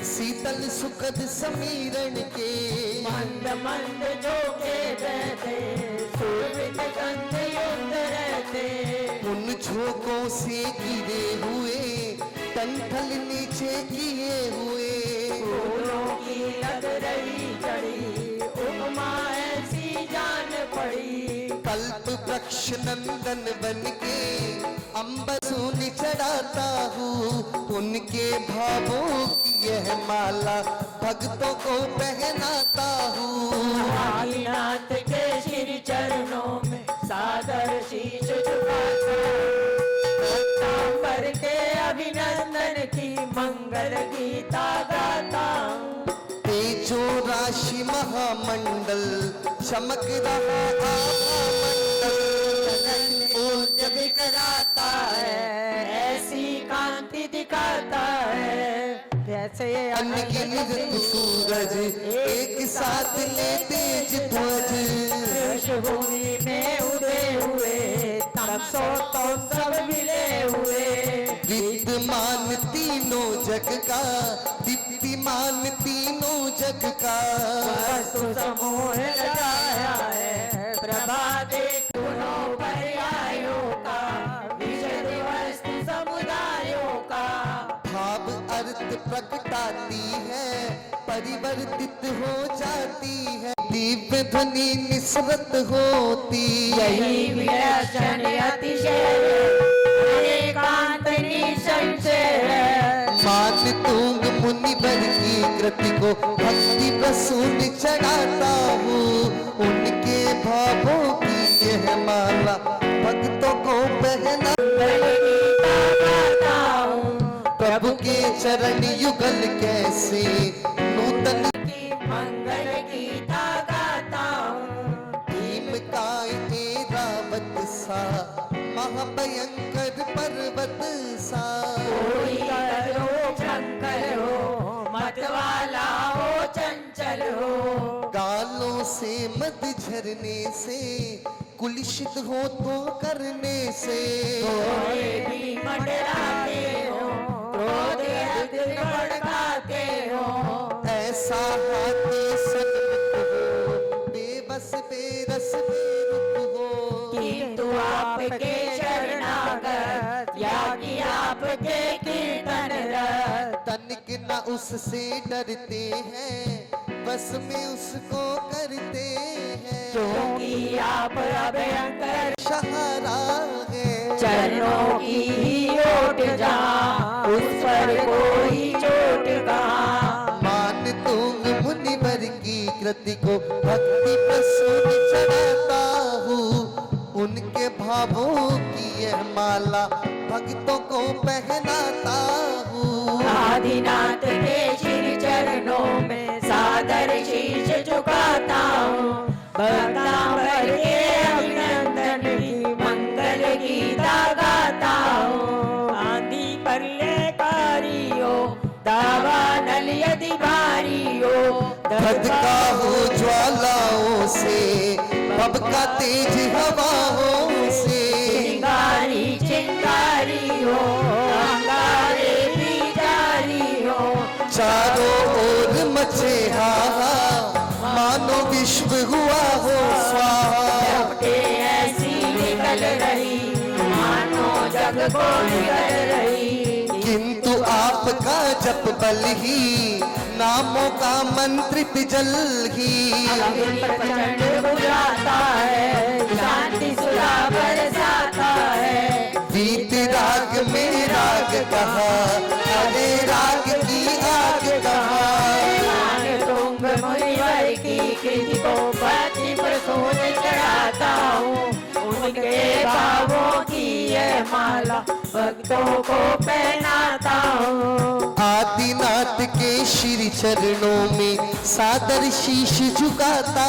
शीतल सुखद समीरण के मंद मंद झोंके बहते सुरभित गंध युक्त रहते उन झोंकों से गिरे हुए कंठल नीचे किए हुए फूलों की लग रही चढ़ी उपमा ऐसी जान पड़ी कल्प वृक्ष नंदन बन के अम्बसून चढ़ाता हूँ उनके भावों की यह माला भक्तों को पहनाता हूँ आदिनाथ के श्री चरणों में सादर शीश झुकाता भक्तांबर के अभिनंदन की मंगल गीता गाता हूँ तेजो राशि महामंडल चमक रहा आभामंडल जग कराता है ऐसी कांति दिखाता है जैसे अनगिनत सूरज एक साथ ले तेज ध्वज भूमि में उदय हुए तब सो तो सब मिले हुए विद्यमान तीनों जग का दीप्तिमान तीनों जग का वस्तु समूह लगाया है प्रभा देख गुणों पर्यायों का विशद वस्तु समुदायों का भाव अर्थ प्रकटाती है परिवर्तित हो जाती है दिव्य ध्वनि निस्सृत होती यही विलक्षण अतिशय एकांत निसंशय मान तुंग मुनिवर की कृति को भक्ति प्रसून चढ़ाता हूँ उनके भावों की यह माला भक्तों को पहना प्रभु के चरण युगल कैसे नूतन की मंगल गीता गाता हूँ भीम का राम महाभयंकर पर्वत सा। कोई करो शंकर हो, मतवाला हो चंचल हो। गालों से मद झरने से, कुलुषित हो तो करने से। कोई भी मंडराते हो, क्रोध अधिक भड़काते हो। ऐसा हाथी सन्मुख हो, बेबस बेरस बेरुख हो। किंतु आपके शरणागत, या कि आपके कीर्तन रत। तनिक न उससे डरते हैं, बस में उसको करते हैं। क्योंकि आप अभयंकर सहारा है, चरणों की ही ओट जा, उस पर कोई चोट कहाँ। मान तुम मुनिवर की कृति को भक्ति प्रसून चढ़ाता हूँ। उनके भावों की यह माला भक्तों को पहनाता हूँ। आदिनाथ के श्री चरणों में सादर शीश झुकाता हूँ। भक्तांबर के अभिनंदन की मंगल गीता गाता हूँ। आंधी प्रलयकारी हो, दावा नल यदि भारी हो। भदका हो ज्वालाओं से, भभका तेज हवाओं से। चिंगारी चिंगारी हो, अंगारे भी जारी हो। चारों ओर मचे हाहा, मानो विश्व हुआ हो स्वाहा। झपटे ऐसी निकल रही, मानो जग को निकल रही। किंतु आपका जप बल ही, नामों का मंत्रित जल ही। अग्नि प्रचंड बुझाता है, शांति सुधा बरसाता है। बीत राग में राग कहा, अरे राग की आग कहा। तुंग मुनिवर की कृति को भक्ति प्रसून चढ़ाता हूँ। उनके भावों की यह माला भक्तों को पहनाता हूँ। आदिनाथ के श्री चरणों में सादर शीश झुकाता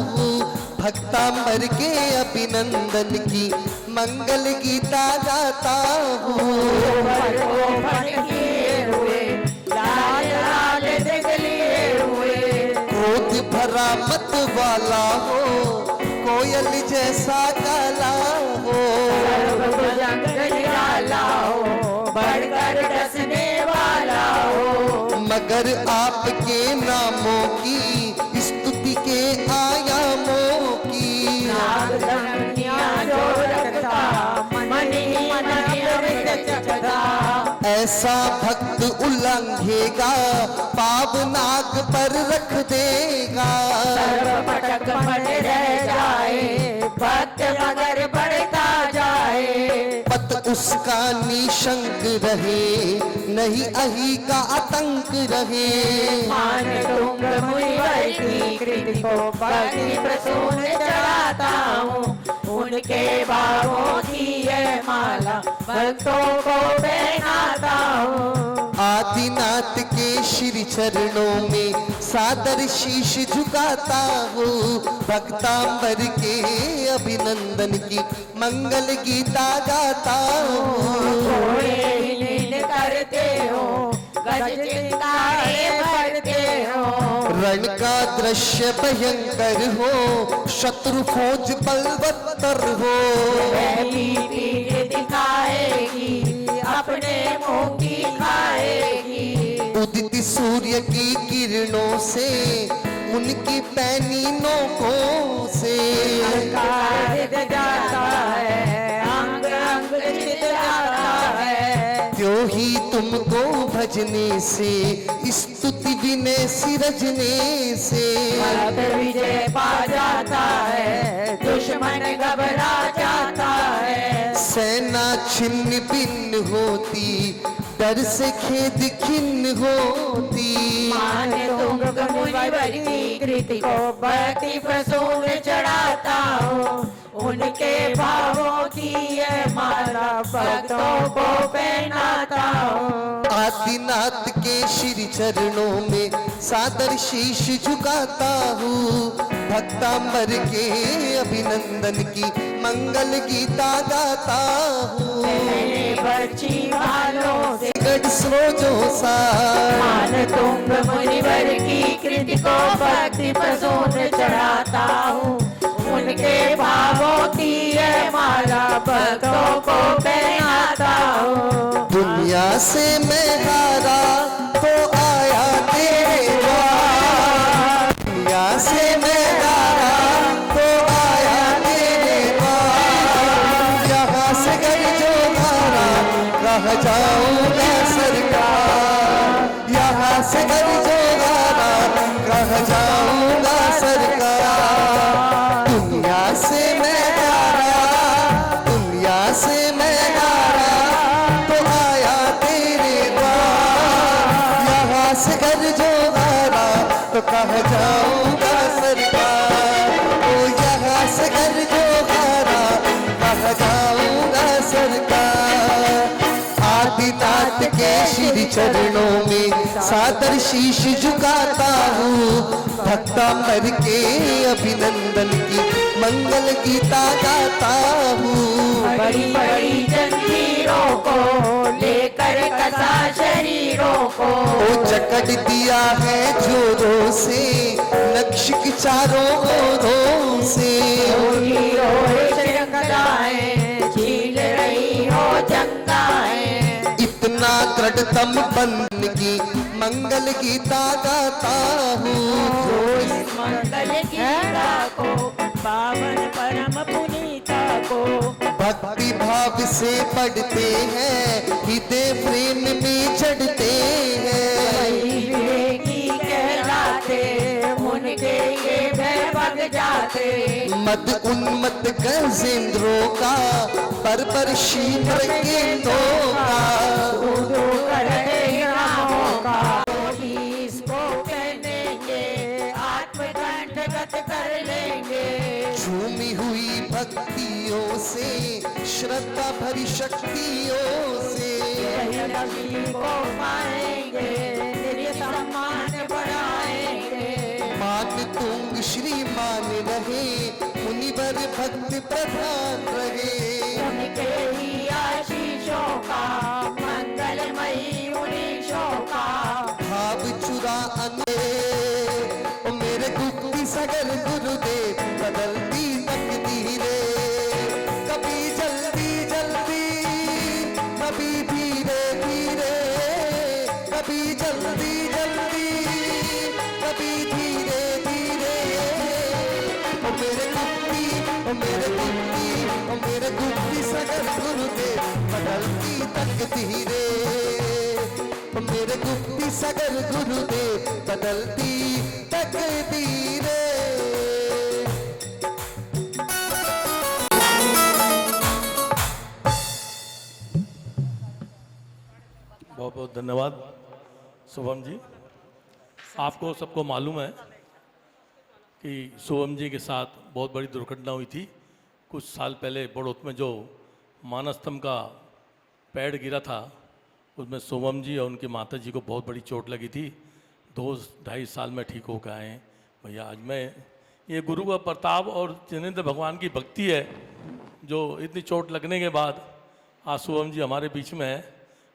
हूँ। भक्तांबर के अभिनंदन की मंगल गीता गाता हूँ। लाल लाल दिखलिए हुए, क्रोध भरा मत वाला हो, कोयल जैसा काला हो। सर्वभुजंग निराला हो, बढ़कर डसने वाला हो। मगर आपके नामों की स्तुति के आयामों की। नाग धनिया जो रखता, मन ही मन अमृत चखता। ऐसा भक्त उल्लंघेगा, पाव नाग पर रख देगा। सर्वपटक मन रह जाए, भक्त मगर बढ़ता जाए। पत उसका निशंक रहे, नहीं अही का आतंक रहे। मान तुंग मुनिवर की कृति को भक्ति प्रसून चढ़ाता हूँ। उनके भावों की यह माला भक्तों को पहनाता हूँ। आदिनाथ के श्री चरणों में सादर शीश झुकाता हूँ। भक्तांबर के अभिनंदन की मंगल गीता गाता हूँ। घोड़े लीन करते हो, गज चिंगारे भरते हो। रण का दृश्य भयंकर हो, शत्रु फौज बलवत्तर हो। पहली पीठ दिखाएगी, अपने मुंह की खाएगी। उदित सूर्य की किरणों से, उनकी पैनी नोकों से। अंगार जाता है, अंग अंग छिद जाता है। त्यों ही तुमको भजने से, स्तुति विनय सिरजने से। भक्त विजय पा जाता है, दुश्मन घबरा जाता है। सेना छिन्न भिन्न होती, डर से खेद खिन्न होती। मान तुंग मुनिवर की कृति को भक्ति प्रसून चढ़ाता हूँ। उनके भावों की ये माला भक्तों को पहनाता हूँ। आदिनाथ के श्री चरणों में सादर शीश झुकाता हूँ। भक्तांबर के अभिनंदन की मंगल गीता गाता हूँ। बच्ची वालों से गढ़ सोजो सा मान तुंग मुनिवर की कृति को भक्ति प्रसून चढ़ाता हूँ। उनके भावों की ये माला भक्तों को पहनाता हूँ। दुनिया से मैं हारा तो आया तेरे द्वार। दुनिया से मैं हारा तो आया तेरे द्वार। यहाँ से घर जो हारा रह जाऊंगा सरकार। यहाँ से घर जो हारा रह जाऊंगा सरकार। दुनिया से मैं हारा, दुनिया से मैं हारा तो आया तेरे द्वार। यहाँ से घर जो हारा तो कह जाऊंगा सरकार। ओ यहाँ से घर जो हारा कह जाऊंगा सरकार। आदिनाथ के श्री चरणों में सादर शीश झुकाता हूँ। भक्तांबर के अभिनंदन की मंगल गीता गाता हूँ। बड़ी बड़ी जंजीरों को लेकर कसा शरीरों को ओ जकड़ दिया है जोरों से नक्श की चारों ओरों से। श्रृंखलाएं झील रही हो जंगाएं। इतना दृढ़तम बंधन की मंगल गीता गाता हूँ। मंगल गीता को पावन परम पुनीता को भक्ति भाव से पढ़ते हैं हृदय प्रेम में चढ़ते हैं। विवेकी कहलाते उनके ये भय भग जाते। मद उन्मत गजेंद्रों का पर शीघ्र केंद्रों का इसको कहनेंगे आत्मकंठगत कर लेंगे। झूमी हुई भक्तियों से श्रद्धा भरी शक्तियों से नबी को पाएंगे तेरे सम्मान बढ़ाएंगे। मान तुंग श्रीमान रहे मुनिवर भक्त प्रधान रहे। उनके ही आशीषों का मंगलमयी उनीशों का भाव चुरा अने ओ मेरे गुप्ती सगर गुरुदेव बदलती तकदीरे। कभी जल्दी जल्दी कभी धीरे धीरे। कभी जल्दी जल्दी कभी धीरे धीरे। ओ मेरे गुप्ती ओ मेरे गुप्ती ओ मेरे गुप्ती सगर गुरुदेव बदलती तकदीरे। मेरे गुप्ती सगर गुरुदेव बदलती तकदीरें। बहुत बहुत धन्यवाद शुभम जी। आपको सबको मालूम है कि शुभम जी के साथ बहुत बड़ी दुर्घटना हुई थी कुछ साल पहले बड़ौत में। जो मानस्तंभ का पेड़ गिरा था उसमें शुभम जी और उनकी माता जी को बहुत बड़ी चोट लगी थी। 2-2.5 साल में ठीक होकर आए हैं भैया। आज मैं ये गुरु का प्रताप और जिनेंद्र भगवान की भक्ति है जो इतनी चोट लगने के बाद आज शुभम जी हमारे बीच में है।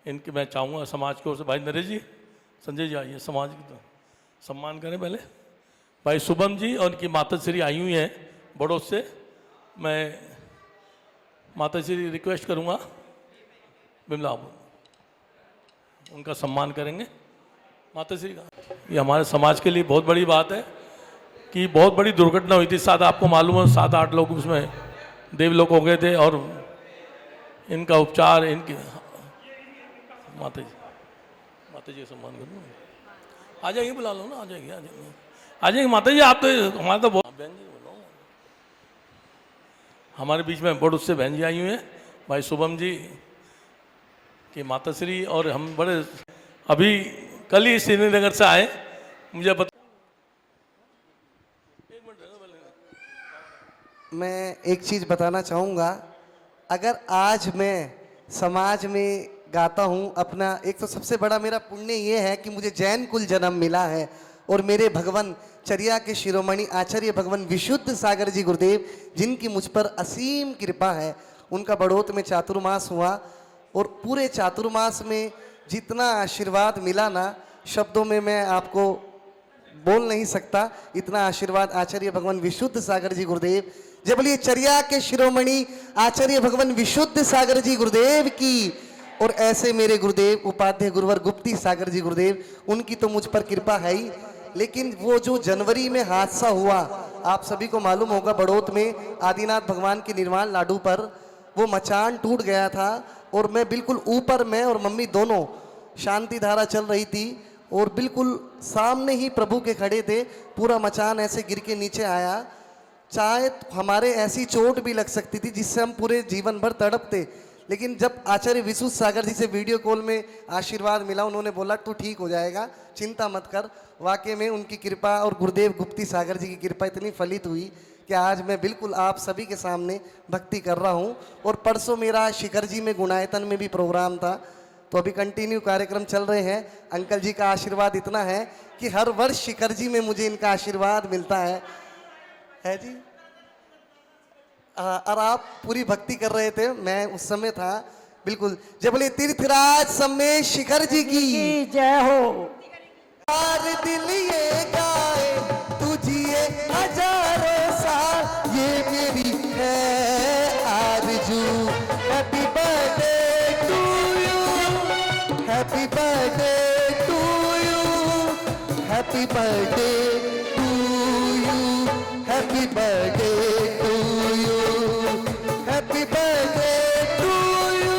इनके मैं चाहूँगा समाज की ओर से भाई नरेश जी, संजय जी आइए, समाज की तो सम्मान करें पहले। भाई शुभम जी और उनकी माता श्री आई हुई हैं बड़ौत से। मैं माता श्री रिक्वेस्ट करूँगा बिमला उनका सम्मान करेंगे। माता श्री का ये हमारे समाज के लिए बहुत बड़ी बात है कि बहुत बड़ी दुर्घटना हुई थी। साथ आपको मालूम है 7-8 लोग उसमें देवलोक हो गए थे और इनका उपचार इनकी माता जी का सम्मान करूँ। आ जाएंगे, बुला लो ना, आ जाएंगे माता जी। आप तो हमारा तो बहुत बहन जी बोलो हमारे बीच में बड़ौत से बहन जी आई हुई हैं भाई शुभम जी कि माताश्री। और हम बड़े अभी कल ही श्रीनगर से आए, मुझे पता मैं एक चीज़ बताना चाहूँगा, अगर आज मैं समाज में गाता हूँ अपना, एक तो सबसे बड़ा मेरा पुण्य ये है कि मुझे जैन कुल जन्म मिला है और मेरे भगवान चर्या के शिरोमणि आचार्य भगवान विशुद्ध सागर जी गुरुदेव, जिनकी मुझ पर असीम कृपा है, उनका बड़ौत में चातुर्मास हुआ और पूरे चातुर्मास में जितना आशीर्वाद मिला ना, शब्दों में मैं आपको बोल नहीं सकता, इतना आशीर्वाद आचार्य भगवान विशुद्ध सागर जी गुरुदेव, जब बोलिए चर्या के शिरोमणि आचार्य भगवान विशुद्ध सागर जी गुरुदेव की। और ऐसे मेरे गुरुदेव उपाध्याय गुरुवर गुप्ती सागर जी गुरुदेव, उनकी तो मुझ पर कृपा है ही। लेकिन वो जो जनवरी में हादसा हुआ, आप सभी को मालूम होगा, बड़ौत में आदिनाथ भगवान के निर्माण लाडू पर वो मचान टूट गया था और मैं बिल्कुल ऊपर, मैं और मम्मी दोनों, शांति धारा चल रही थी और बिल्कुल सामने ही प्रभु के खड़े थे, पूरा मचान ऐसे गिर के नीचे आया। चाहे हमारे ऐसी चोट भी लग सकती थी जिससे हम पूरे जीवन भर तड़पते, लेकिन जब आचार्य विशुद्ध सागर जी से वीडियो कॉल में आशीर्वाद मिला, उन्होंने बोला तू ठीक हो जाएगा, चिंता मत कर। वाकई में उनकी कृपा और गुरुदेव गुप्ती सागर जी की कृपा इतनी फलित हुई कि आज मैं बिल्कुल आप सभी के सामने भक्ति कर रहा हूँ। और परसों मेरा शिखर जी में गुणायतन में भी प्रोग्राम था, तो अभी कंटिन्यू कार्यक्रम चल रहे हैं। अंकल जी का आशीर्वाद इतना है कि हर वर्ष शिखर जी में मुझे इनका आशीर्वाद मिलता है जी। और आप पूरी भक्ति कर रहे थे, मैं उस समय था बिल्कुल। जब बोले तीर्थराज समय शिखर जी की जय हो। यार दिल ये गाए तुझे हजारों साल, ये मेरी है आरज़ू। Happy birthday to you, happy birthday to you, happy birthday to you, happy birthday to you, happy birthday to you,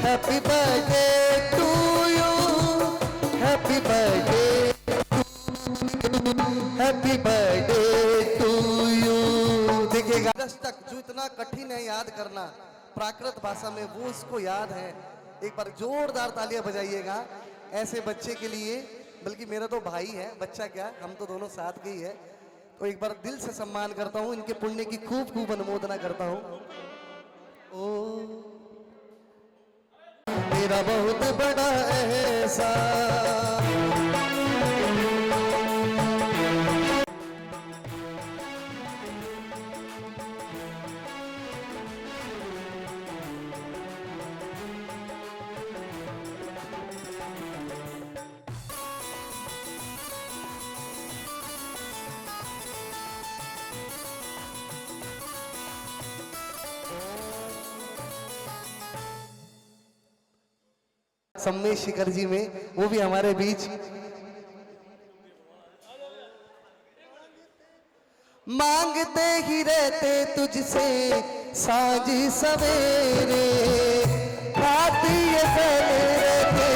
happy birthday to you, happy birthday, happy birthday to you. देखिएगा दस्तक जो इतना कठिन है याद करना प्राकृत भाषा में, वो उसको याद है। एक बार जोरदार तालियां बजाइएगा ऐसे बच्चे के लिए, बल्कि मेरा तो भाई है, बच्चा क्या, हम तो दोनों साथ के ही है। तो एक बार दिल से सम्मान करता हूँ, इनके पुण्य की खूब खूब अनुमोदना करता हूँ। ओ मेरा बहुत बड़ा एहसास, सम्मेश शिखर जी में, वो भी हमारे बीच। मांगते ही रहते तुझसे साँझ सवेरे, खाती ये पहले रहते।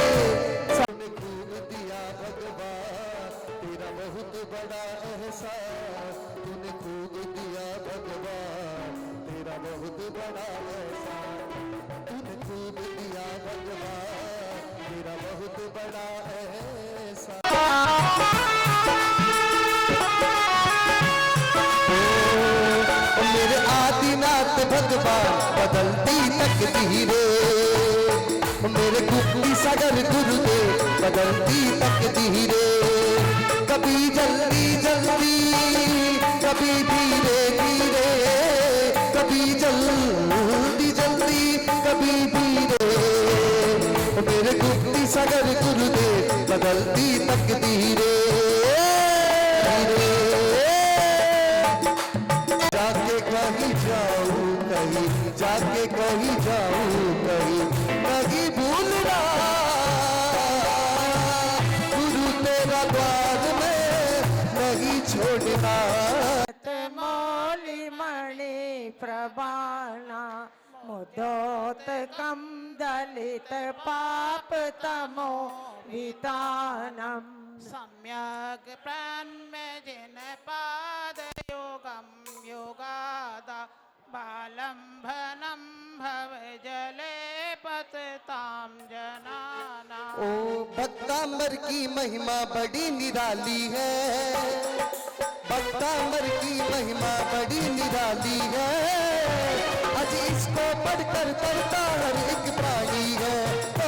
सबने खूब दिया भगवान, तेरा बहुत बड़ा एहसास, तूने खूब दिया भगवान, तेरा बहुत बड़ा एहसास, तूने खूब दिया भगवान, तेरा बहुत बड़ा एहसास। मेरे आदिनाथ भगवान बदलती तकदीरे, मेरे गुप्ती सागर गुरुदेव बदलती तकदीरे। कभी जल्दी जल्दी, कभी धीरे धीरे, कभी जल्दी जल्दी, कभी धीरे। मेरे गुप्ती सागर गुरुदेव बदलती तकदीरे। जाके कहीं जाऊं कहीं, जाके कहीं जाऊं कहीं, नहीं भूल रहा गुरु तेरा द्वार में नहीं छोड़ना। मौली मणि प्रबाणा मुदोत कम दलित पाप तमो वितानम। सम्यक ब्रह्म जिन पाद योगम योगादा, बालंभनम भव जले पतताम जनाना। ओ भक्तांबर की महिमा बड़ी निराली है, भक्तांबर की महिमा बड़ी निराली है, आज इसको पढ़कर तरता हर एक प्राणी है। ओ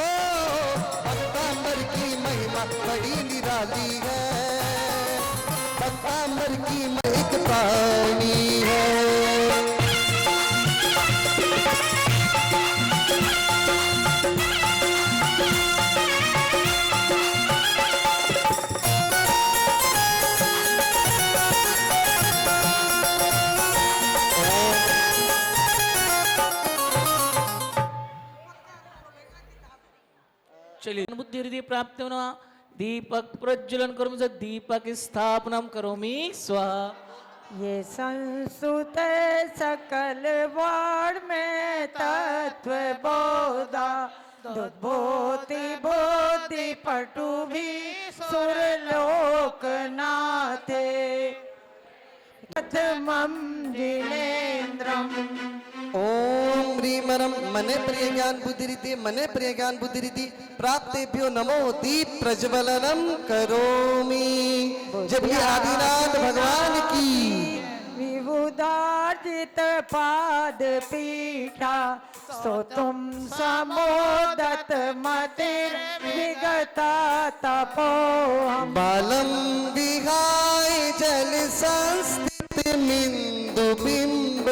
भक्तांबर की महिमा बड़ी निराली है, भक्तांबर की एक प्राणी है। चलिए बुद्धि प्राप्त होना दीपक प्रज्वलन करोमि च दीपक स्थापनम करोमि स्वाहा। ये संस्कृत सकल वाण में तत्व बोधा, दुर्बोधि बोधि पटु भी सुरलोक नाथे, प्रथमं जिनेन्द्रम। ओम ह्रीमरम मने प्रिय ज्ञान बुद्धिरिति, मने प्रिय ज्ञान बुद्धिरिति प्राप्तेभ्यो नमो दीप प्रज्वलनम करोमि। जब ये आदिनाथ भगवान की विबुधार्जित पाद पीठा, सो तुम समोदत मतिर विगता तपोहम। बालम विहाय जल संस्थित मिंदु बिंब,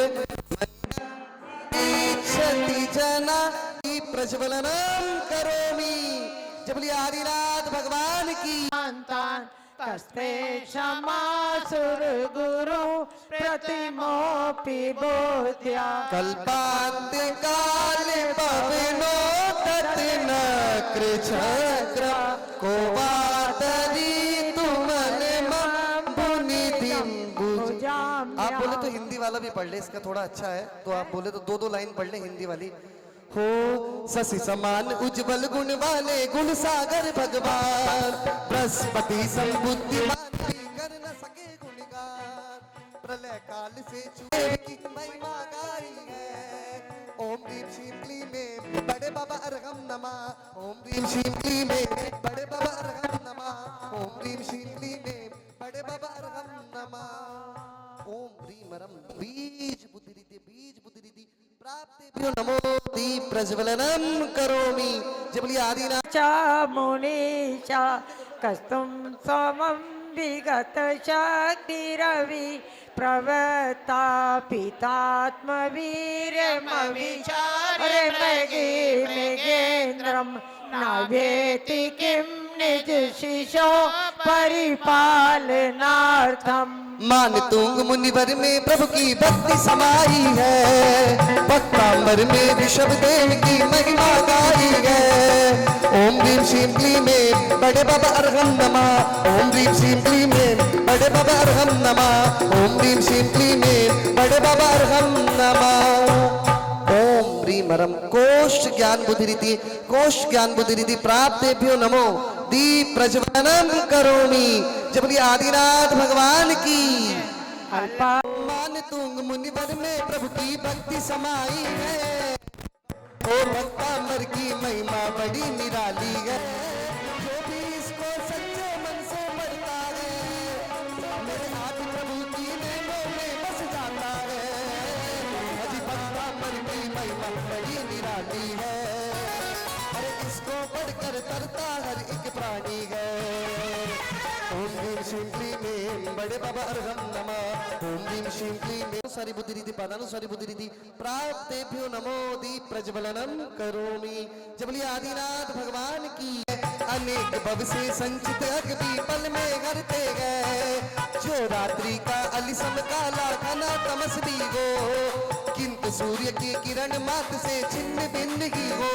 क्षति जना प्रज्वलनम करोमि। जब ये आदिनाथ भगवान की संतान कस्ते क्षमा सुर गुरु प्रतिमोपि बोध्या, कल्पांत काल पवनो तत् नक्र चक्र, को वातरी तुमन मम पुनि दिम्बुज। आप बोले तो हिंदी वाला भी पढ़ ले, इसका थोड़ा अच्छा है, तो आप बोले तो दो दो लाइन पढ़ ले हिंदी वाली। हो शशि समान उज्जवल गुण वाले गुण सागर भगवान, बृहस्पति संबुद्धिमान भी कर न सके गुणगान, प्रलय काल से छुए की महिमा गाई है। ओम ह्रीम श्रीम क्लीम में बड़े बाबा अर्हम नमः, ओम ह्रीम श्रीम क्लीम में बड़े बाबा अर्हम नमः, ओम ह्रीम श्रीम क्लीम में बड़े बाबा अर्हम नमः। ओम ह्रीम रम बीज बुद्धिरिति प्राप्तेभ्यो नमो दीप प्रज्वलनम करोमि। जब ये आदिनाथ चा मुनीचा कस्तुम सोमं विगत शक्ति रवि, प्रवता पितात्म वीर्यमविचार मृगेन्द्रम, नावेति किम निज शिशो परिपालनार्थम। मान तुंग मुनिवर में प्रभु की भक्ति समाई है, भक्तांबर में ऋषभ देव की महिमा गाई है। ओम ह्रीम श्रीम क्लीम में बड़े बाबा अर्हम नमः, ओम ह्रीम श्रीम क्लीम में बड़े बाबा अर्हम नमः, ओम ह्रीम श्रीम क्लीम में बड़े बाबा अर्हम नमः। ओम ह्रीम रम कोश ज्ञान बुद्धिरिति, कोश ज्ञान बुद्धिरिति प्राप्तेभ्यो नमो दीप प्रज्वलनम करोमि। जब ये आदिनाथ भगवान की मान तुंग मुनिवर में प्रभु की भक्ति समाई है, ओ भक्तांबर की महिमा बड़ी निराली है। जो भी इसको सच्चे मन से पढ़ता है, मेरे हाथ प्रभु की नैनों में बस जाता है। अजी भक्तांबर की महिमा बड़ी निराली है, अरे इसको पढ़कर तरता हर एक प्राणी है। ओम ह्रीम श्रीम क्लीम में बड़े बाबा अर्हम नमः, ओम ह्रीम श्रीम क्लीम में सारी बुद्धिरिति पदानुसारी बुद्धिरिति प्राप्तेभ्यो नमो दीप प्रज्वलनम करोमि। जब ये आदिनाथ भगवान की अनेक भव से संचित अग भी पल में हरते गए, जो रात्रि का अलिसम काला घना तमस भी हो, किंतु सूर्य की किरण मात्र से छिन्न भिन्न ही हो।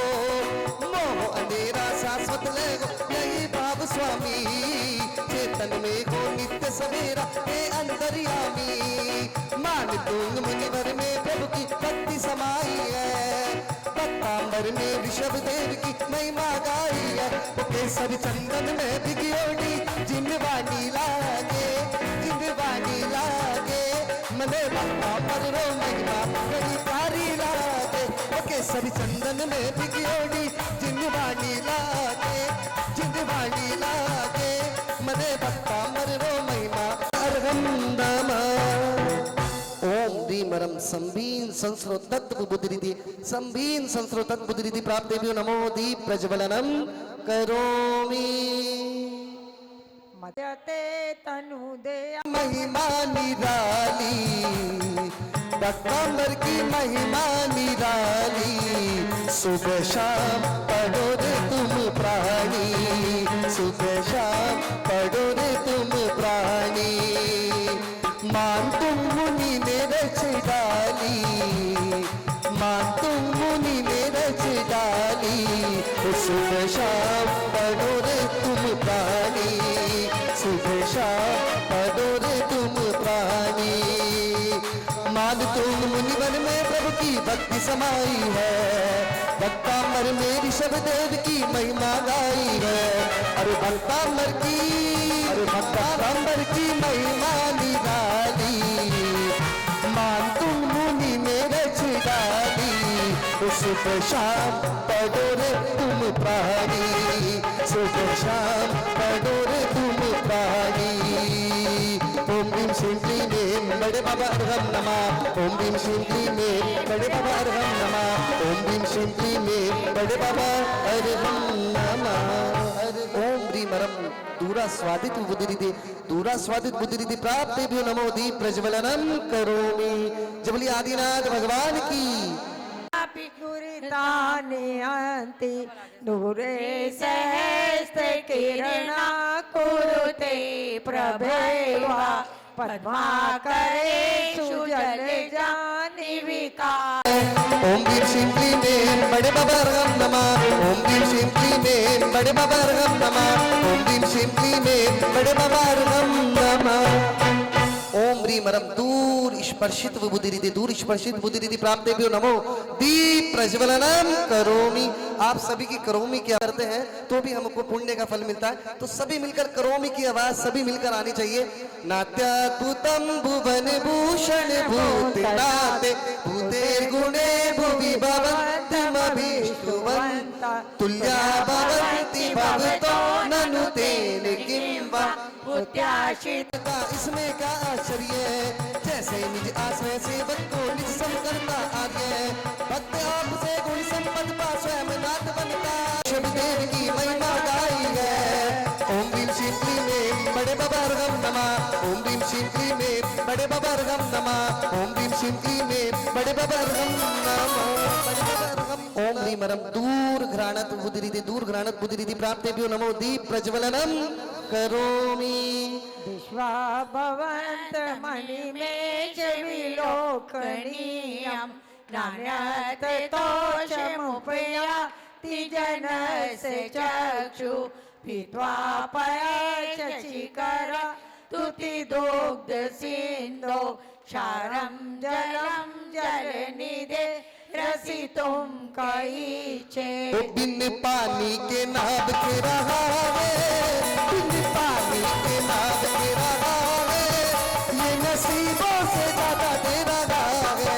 मोह अंधेरा शाश्वत ले हो यही भाव स्वामी, चेतन में हो नित्य सवेरा हे अंतर्यामी। मान तुंग मुनिवर में प्रभु की भक्ति समाई है, भक्तांबर में ऋषभ देव की महिमा गाई है। केसर चंदन में भिगोड़ी जिनवानी लागे, जिनवानी लागे, मने भक्तांबर रो महिमा बड़ी प्यारी लागे। केसर चंदन में भिगोड़ी जिनवानी लागे, जिनवानी लागे, मने भक्तांबर रो महिमा अर्हम नमः। संभीन संस्रोतत्व बुद्धिरिति संभीन संस्रोतत्व बुद्धिरिति प्राप्तेभ्यो नमो दीप प्रज्वलनम करोमि। मदते तनु दे महिमा निराली डॉक्टर की महिमा निराली, सुबह शाम पढ़ो रे तुम प्राणी, सुबह शाम पढ़ो रे तुम प्राणी। मान तुम मुनि ने रच डाली, मान तुम मुनि ने रच डाली, सुबह शाम पढ़ो रे तुम प्राणी, सुबह शाम पढ़ो रे तुम प्राणी। मान तुम मुनिवन में प्रभु की भक्ति समाई है, भक्तामर में ऋषभ देव की महिमा गाई है। अरे भक्तामर की, अरे भक्तामर की महिमा निराली, मान तुम मुनि में रच डाली, सुबह शाम पढ़ो रे तुम प्राणी, सुबह शाम पढ़ो रे तुम प्राणी। ओम भीम श्रीं क्लीं ऐं बड़े बाबा अर्हम नमः, ओम भीम श्रीं क्लीं ऐं बड़े बाबा अर्हम नमः, ओम भीम श्रीं क्लीं ऐं बड़े बाबा अर्हम नमः। ओम ह्रीं मरम दूरा स्वादित बुद्धिरिति, दूरा स्वादित बुद्धिरिति प्राप्तेभ्यो नमो दीप प्रज्वलनम करोमि। जबली आदिनाथ भगवान की। दुरितानि दूरे सहस्त्र किरणा कुरुते प्रभेवा पद्माकरेषु जलजानि विकार। ओम भीम श्रीं क्लीं ऐं बड़े बाबा अर्हम नमः, ओम भीम श्रीं क्लीं ऐं बड़े बाबा अर्हम नमः, ओम भीम श्रीं क्लीं ऐं बड़े बाबा अर्हम नमः। ओम ह्रीं मरम दूर स्पर्शित बुद्धिरिति, दूर स्पर्शित बुद्धिरिति प्राप्तेभ्यो नमो दीप प्रज्वलनम करोमि। आप सभी की करोमि क्या करते हैं तो भी हमको पुण्य का फल मिलता है, तो सभी मिलकर करोमि की आवाज सभी मिलकर आनी चाहिए। नात्याद्भुतम भुवन भूषण भूतनाथ भूतेर गुणे भुवि भवन्तमभीष्टवन्त तुल्या भवन्ति भवतो ननु तेन किं वा उद्याशित। इसमें क्या आश्चर्य है, जैसे निज आश्रय सेवक को निज सम करता आर्य, भक्त आपसे गुण संपद पा स्वयं नाथ बनता, शिव देव की महिमा गाई है। ओम भीम श्रीं क्लीं ऐं बड़े बाबा अर्हम नमः, ओम भीम श्रीं क्लीं ऐं बड़े बाबा अर्हम नमः, ओम भीम श्रीं क्लीं ऐं बड़े बाबा अर्हम नमः। ओम ह्रीं मरम दूर घ्राणत बुद्धिरिति, दूर घ्राणत बुद्धिरिति प्राप्तेभ्यो नमो दीप प्रज्वलनम करोमि। विश्वाभवन्त मणिमेष विलोकनीयं नान्यततोषमुपयाति जनस्य चक्षु पीत्वा पयशशिखर तुतिदुग्ध सिन्धो क्षारं जलं जलनिधे रसितुं कईचे। बिन पानी के नाव के रहा है, बिन पानी के नाव के रहा है, ये नसीबों से ज्यादा दे रहा है।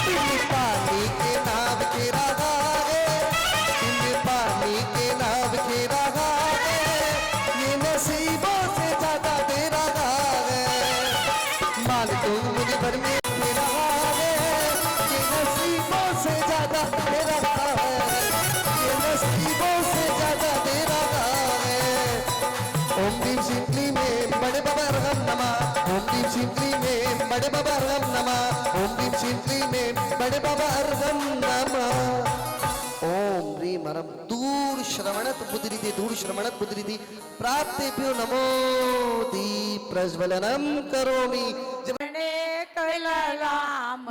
बिन पानी के नाव के रहा है, बिन पानी के नाव के रहा है, ये नसीबों से ज्यादा दे रहा है। मान तुम मुझे भर में दे रहा है, ये नसीबों से ज्यादा दे रहा है, ये नसीबों से ज्यादा दे रहा है। ओम भीम श्रीं क्लीं ऐं बड़े बाबा अर्हम नमः, ओम भीम श्रीं क्लीं ऐं बड़े बाबा अर्हम नमः, ओम भीम श्रीं क्लीं ऐं बड़े बाबा अर्हम नमः। ओम ह्रीं मरम दूर श्रवणत बुद्धिरिति, दूर श्रवणत बुद्धिरिति प्राप्तेभ्यो नमो दीप प्रज्वलनम करोमि। कललाम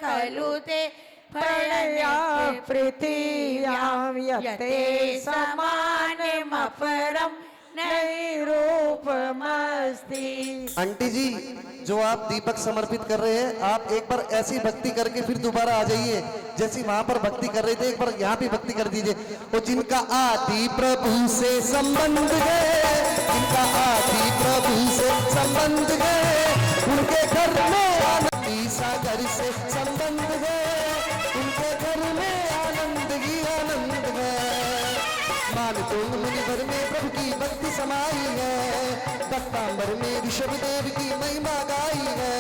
खलु ते फलया पृथिव्यां यते समानमपरं नैरूपमस्ति। आंटी जी, जो आप दीपक समर्पित कर रहे हैं, आप एक बार ऐसी भक्ति करके फिर दोबारा आ जाइए, जैसी वहां पर भक्ति कर रहे थे एक बार यहाँ भी भक्ति कर दीजिए। वो जिनका आदि प्रभु से संबंध है, जिनका आदि प्रभु से संबंध है, उनके घर में आनंद सागर से संबंध है, उनके घर में आनंद ही आनंद है। मान तुंग मुनिवर में प्रभु की भक्ति समाई है, भक्तांबर में ऋषभ देव की महिमा गाई है।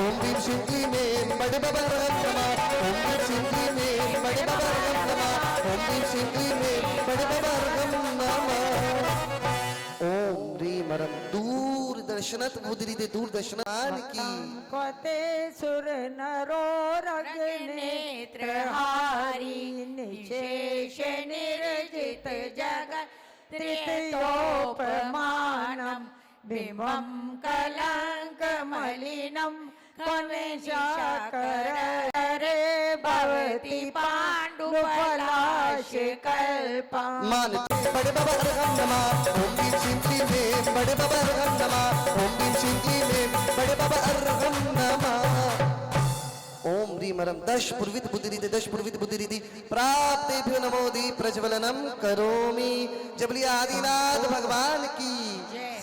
ओम भीम शिवजी में बड़े बाबा नमा, ओम भीम शिवजी में बड़े बाबा नमा, ओम भीम शिवजी में बड़े बाबा नमा। ओम ह्रीम रम दूरदर्शनत मुद्रिते दूरदर्शनान की कोते सुर नरो रग नेत्रहारी निशेष निर्जित जगत त्रितयोपमानं बिंबं कलंक मलिनं कविशाकरे भवति पाण्डुपलाशकल्पम्। मान बड़े बाबा अरहम नमा, ओम भीम शिवजी में बड़े बाबा अरहम नमा, ओम भीम शिवजी में बड़े बाबा अरहम नमा। ओम ह्रीम रम दश पूर्वित बुद्धिरिति दश पूर्वित बुद्धिरिति प्राप्तेभ्यो नमोदि प्रज्वलनम करोमि। जबली आदिनाथ भगवान की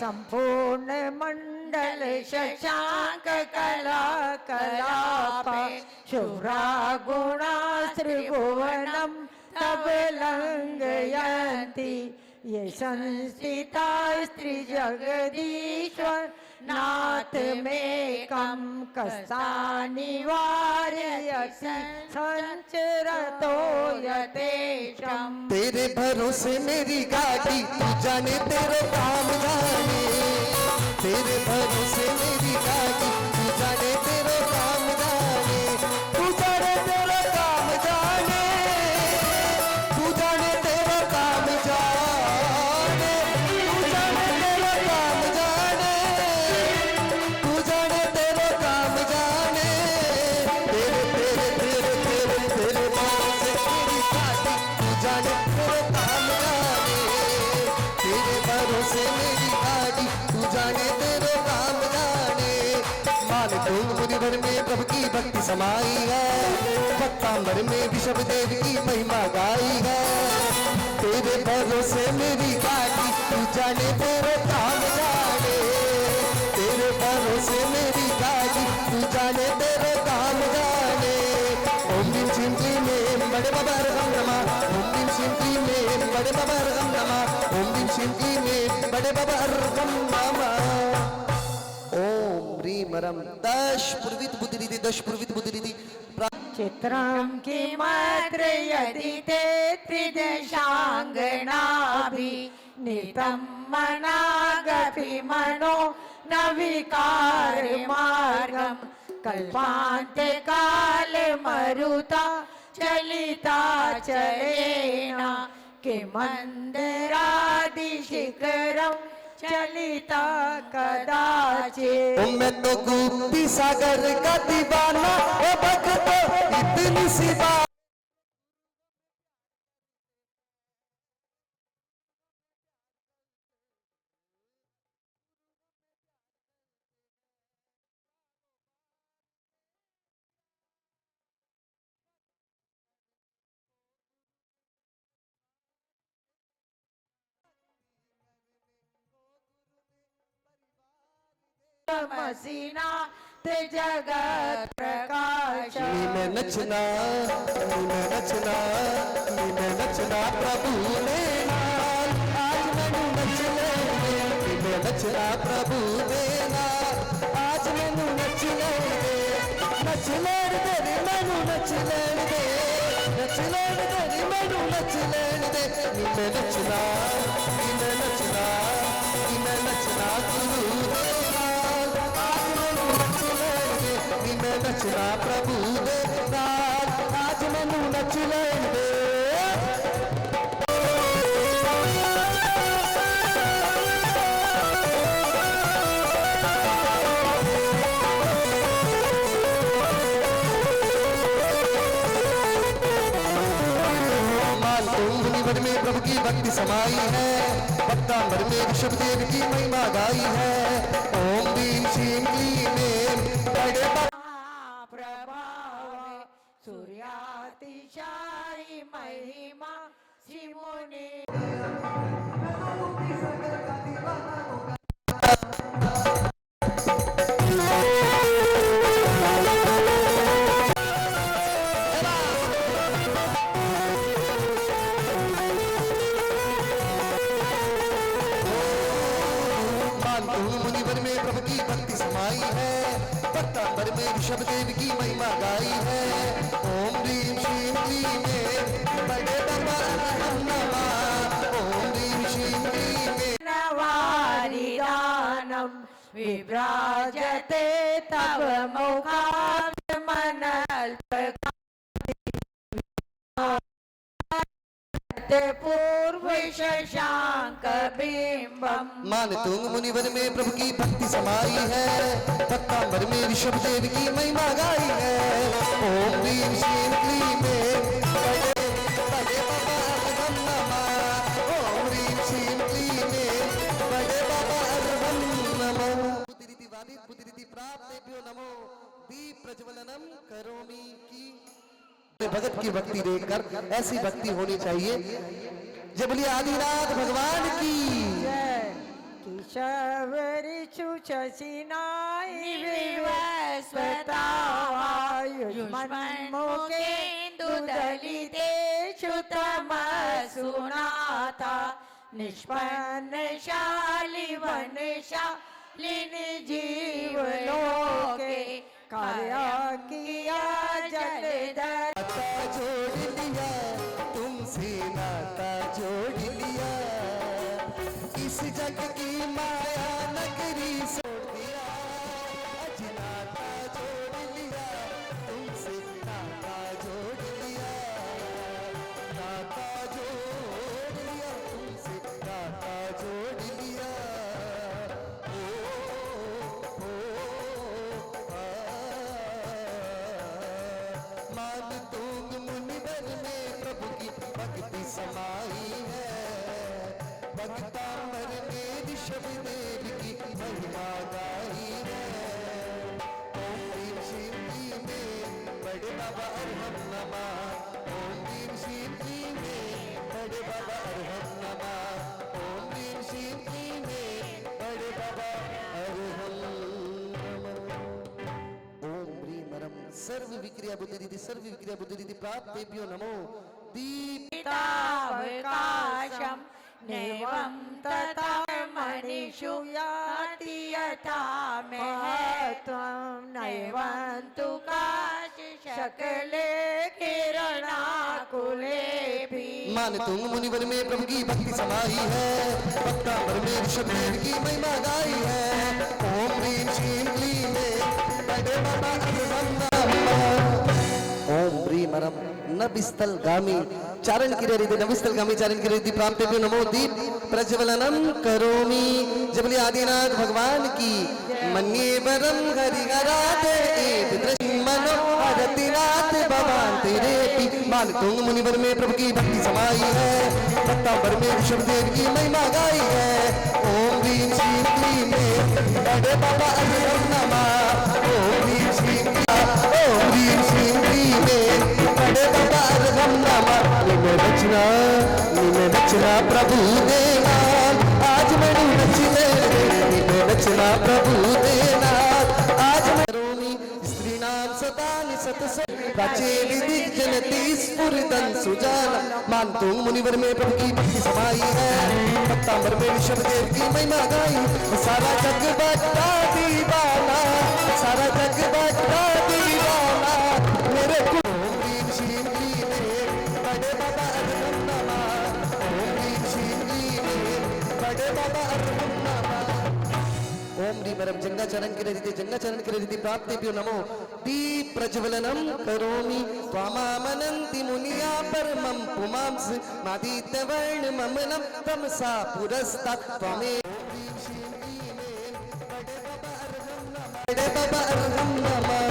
संपूर्ण मंडल शशांक कला कलापे शुभ्रा गुणा त्रिभुवनम तब लंघयन्ति ये संस्थिता स्त्री जगदीश्वर नाथ में कम कस्तानिवार्य संचरतो यतेषम। तेरे भरोसे मेरी गाड़ी तू जाने तेरे काम जाने, तेरे भरोसे मेरी गाड़ी तू जाने तेरे काम जाने, तू जाने तेरे काम जाने, तू जाने तेरे काम जाने, तू जाने तेरे काम जाने, तू जाने तेरे काम जाने। तेरे तेरे तेरे तेरे तेरे भरोसे मेरी गाड़ी तू जाने तेरे काम जाने, तेरे भरोसे मेरी गाड़ी तू जाने तेरे काम जाने। मान तुंग मुनिवर में प्रभु की भक्ति समाई है, भक्तांबर में ऋषभ देव की महिमा गाई है। तेरे भरोसे मेरी गाड़ी तू जाने तेरे काम जाने, तेरे भरोसे मेरी गाड़ी तू जाने तेरे काम जाने। ओम भीम शिवजी में बड़े बाबा अरहम नमा, ओम भीम शिवजी में बड़े बाबा अरहम नमा, ओम भीम शिवजी में बड़े बाबा अरहम नमा। ओम ह्रीम रम दश पूर्वित बुद्धिरिति दश पूर्वित बुद्धिरिति चित्रं किमत्र यदि ते त्रिदशाङ्गनाभि नितं मनागपि मनो न विकारमार्गं कल्पान्ते काले मरुता चलिता चलेन किमन्दरादिशिखरं चलिता कदाचित्। मैं तो गोपी सागर का दीवाना ओ भक्तो इतनी सी बात। मसीना ते जगत प्रकाश। मैं नचना मैं नचना मैं नचना प्रभु ने नाल, आज मैनू नच लेंगे मैं नचना प्रभु ने नाल, आज मैनू नच लेंगे नच लेण दे रे मैनू नच लेण दे, नच लेण दे रे मैनू नच लेण दे। मैं नचना मैं नचना मैं नचना गुरु दे नाल, आज मैनू नच लेण दे मैं नचना प्रभु दे नाल, आज मैनू नच लेण दे। मान तुंग मुनिवर में प्रभु की भक्ति समाई है, भक्तांबर में ऋषभ देव की महिमा गाई है। ओम भीम शिव क्लीं में बड़े प्रभाव सूर्यातिशायी महिमा शिवने। की भक्ति समाई है, पट्टांबर में ऋषभ देव की महिमा गाई है। ओम ह्रीं श्रीं क्लीं में बड़े बाबा अरहं नमः। ओम ह्रीं श्रीं क्लीं में नवारिदानं विभ्राजते तव मुखात् मनल्पकात् पूर्व शशांक बिंबम। मानतुंग मुनिवर में प्रभु की भक्ति समाई है, पट्टांबर में ऋषभ देव की महिमा गाई है। ओम ह्रीं श्रीं क्लीं में बड़े बाबा अरहं नमः। ओम ह्रीं श्रीं क्लीं में बड़े बाबा अरहं नमः। बुद्धिरिति वादित बुद्धिरिति प्राप्तेभ्यो नमो। दीप प्रज्वलनम करोमि की भगत की भक्ति देखकर ऐसी भक्ति होनी चाहिए। जय बोलिए आदिनाथ भगवान की। केशवरी सुचसिनाई विवस्वतायुष्मन्मुखेन्दुदलिते श्रुतमसुनाथा निष्पन्नशाली वनशालिनी जीवलोके कार्य किया जलधर। नाता जोड़ लिया तुमसे, नाता जोड़ लिया, इस जग की माया नगरी छोड़ दिया। आज नाता जोड़ लिया तुमसे, नाता जोड़ लिया, नाता जोड़ लिया तुमसे, नाता जोड़ लिया। मानतुंग मुनिवर में प्रभु की भक्ति समाई है, पट्टांबर में ऋषभ देव की महिमा गाई है। ओम ह्रीं श्रीं क्लीं में बड़े बाबा अरहं नमः। ओम ह्रीं श्रीं क्लीं में बड़े बाबा अरहं नमः। ओम ह्रीं श्रीं क्लीं में बड़े बाबा अरहं नमः। ओम ह्रीं मरम सर्व विक्रिया बुद्धिरिति सर्व विक्रिया बुद्धिरिति प्राप्तेभ्यो नमो। दीपितावकाशं नैवं तथा मनीषु याति यथा महत्त्वं नैवं तु काशि शकले किरणाकुलेऽपि। मानतुंग मुनिवर में प्रभु की भक्ति समाई है, पट्टांबर में ऋषभ देव की महिमा गाई है। ओम ह्रीं श्रीं क्लीं में बड़े बाबा अरहं नमः। ओम ह्रीं मरम नभिस्थल गामी चारण की रिद्धि नभिस्थल गामी चारण की रिद्धि प्राप्तेभ्यो नमो। दीप प्रज्वलनम करोमि। जय बोलिए आदिनाथ भगवान की। मन्ये वरम हरिहराते मनो हरतिनाथ भगवान तेरे। मानतुंग मुनिवर में प्रभु की भक्ति समाई है, पट्टांबर में ऋषभ देव की महिमा गाई है। ओम ह्रीं श्रीं क्लीं में बड़े बाबा अरहं नमः। ओम ह्रीं श्रीं क्लीं में बड़े बाबा अरहं नमः। निमे नचना प्रभु देना, आज मैनू नचने निमे नचना प्रभु देना, आज मैं रोमी स्त्री नाम सतानि सतस प्राचे विधि जनती स्फुरदन सुजाना। मानतुंग मुनिवर में प्रभु की भक्ति समाई है, पट्टांबर में ऋषभ देव की महिमा गाई। सारा जग बड़ा दीवाना, सारा जग बड़ा दीवाना मेरे को। ओम ह्रीं श्रीं क्लीं में बड़े बाबा अरहं नमः। ओम ह्रीं श्रीं क्लीं में बड़े बाबा अरहं नमः। ओम ह्रीं मरम जंगाचरण की रिद्धि जंगाचरण की रिद्धि प्राप्तेभ्यो नमो। दीप प्रज्वलनम करोमि त्वामामनन्ति मुनिया परमं पुमांस मादित्य वर्ण ममनं तमसा पुरस्तात् त्वमेव। ओम ह्रीं श्रीं क्लीं में बड़े बाबा अरहं नमः, बड़े बाबा अरहं नमः।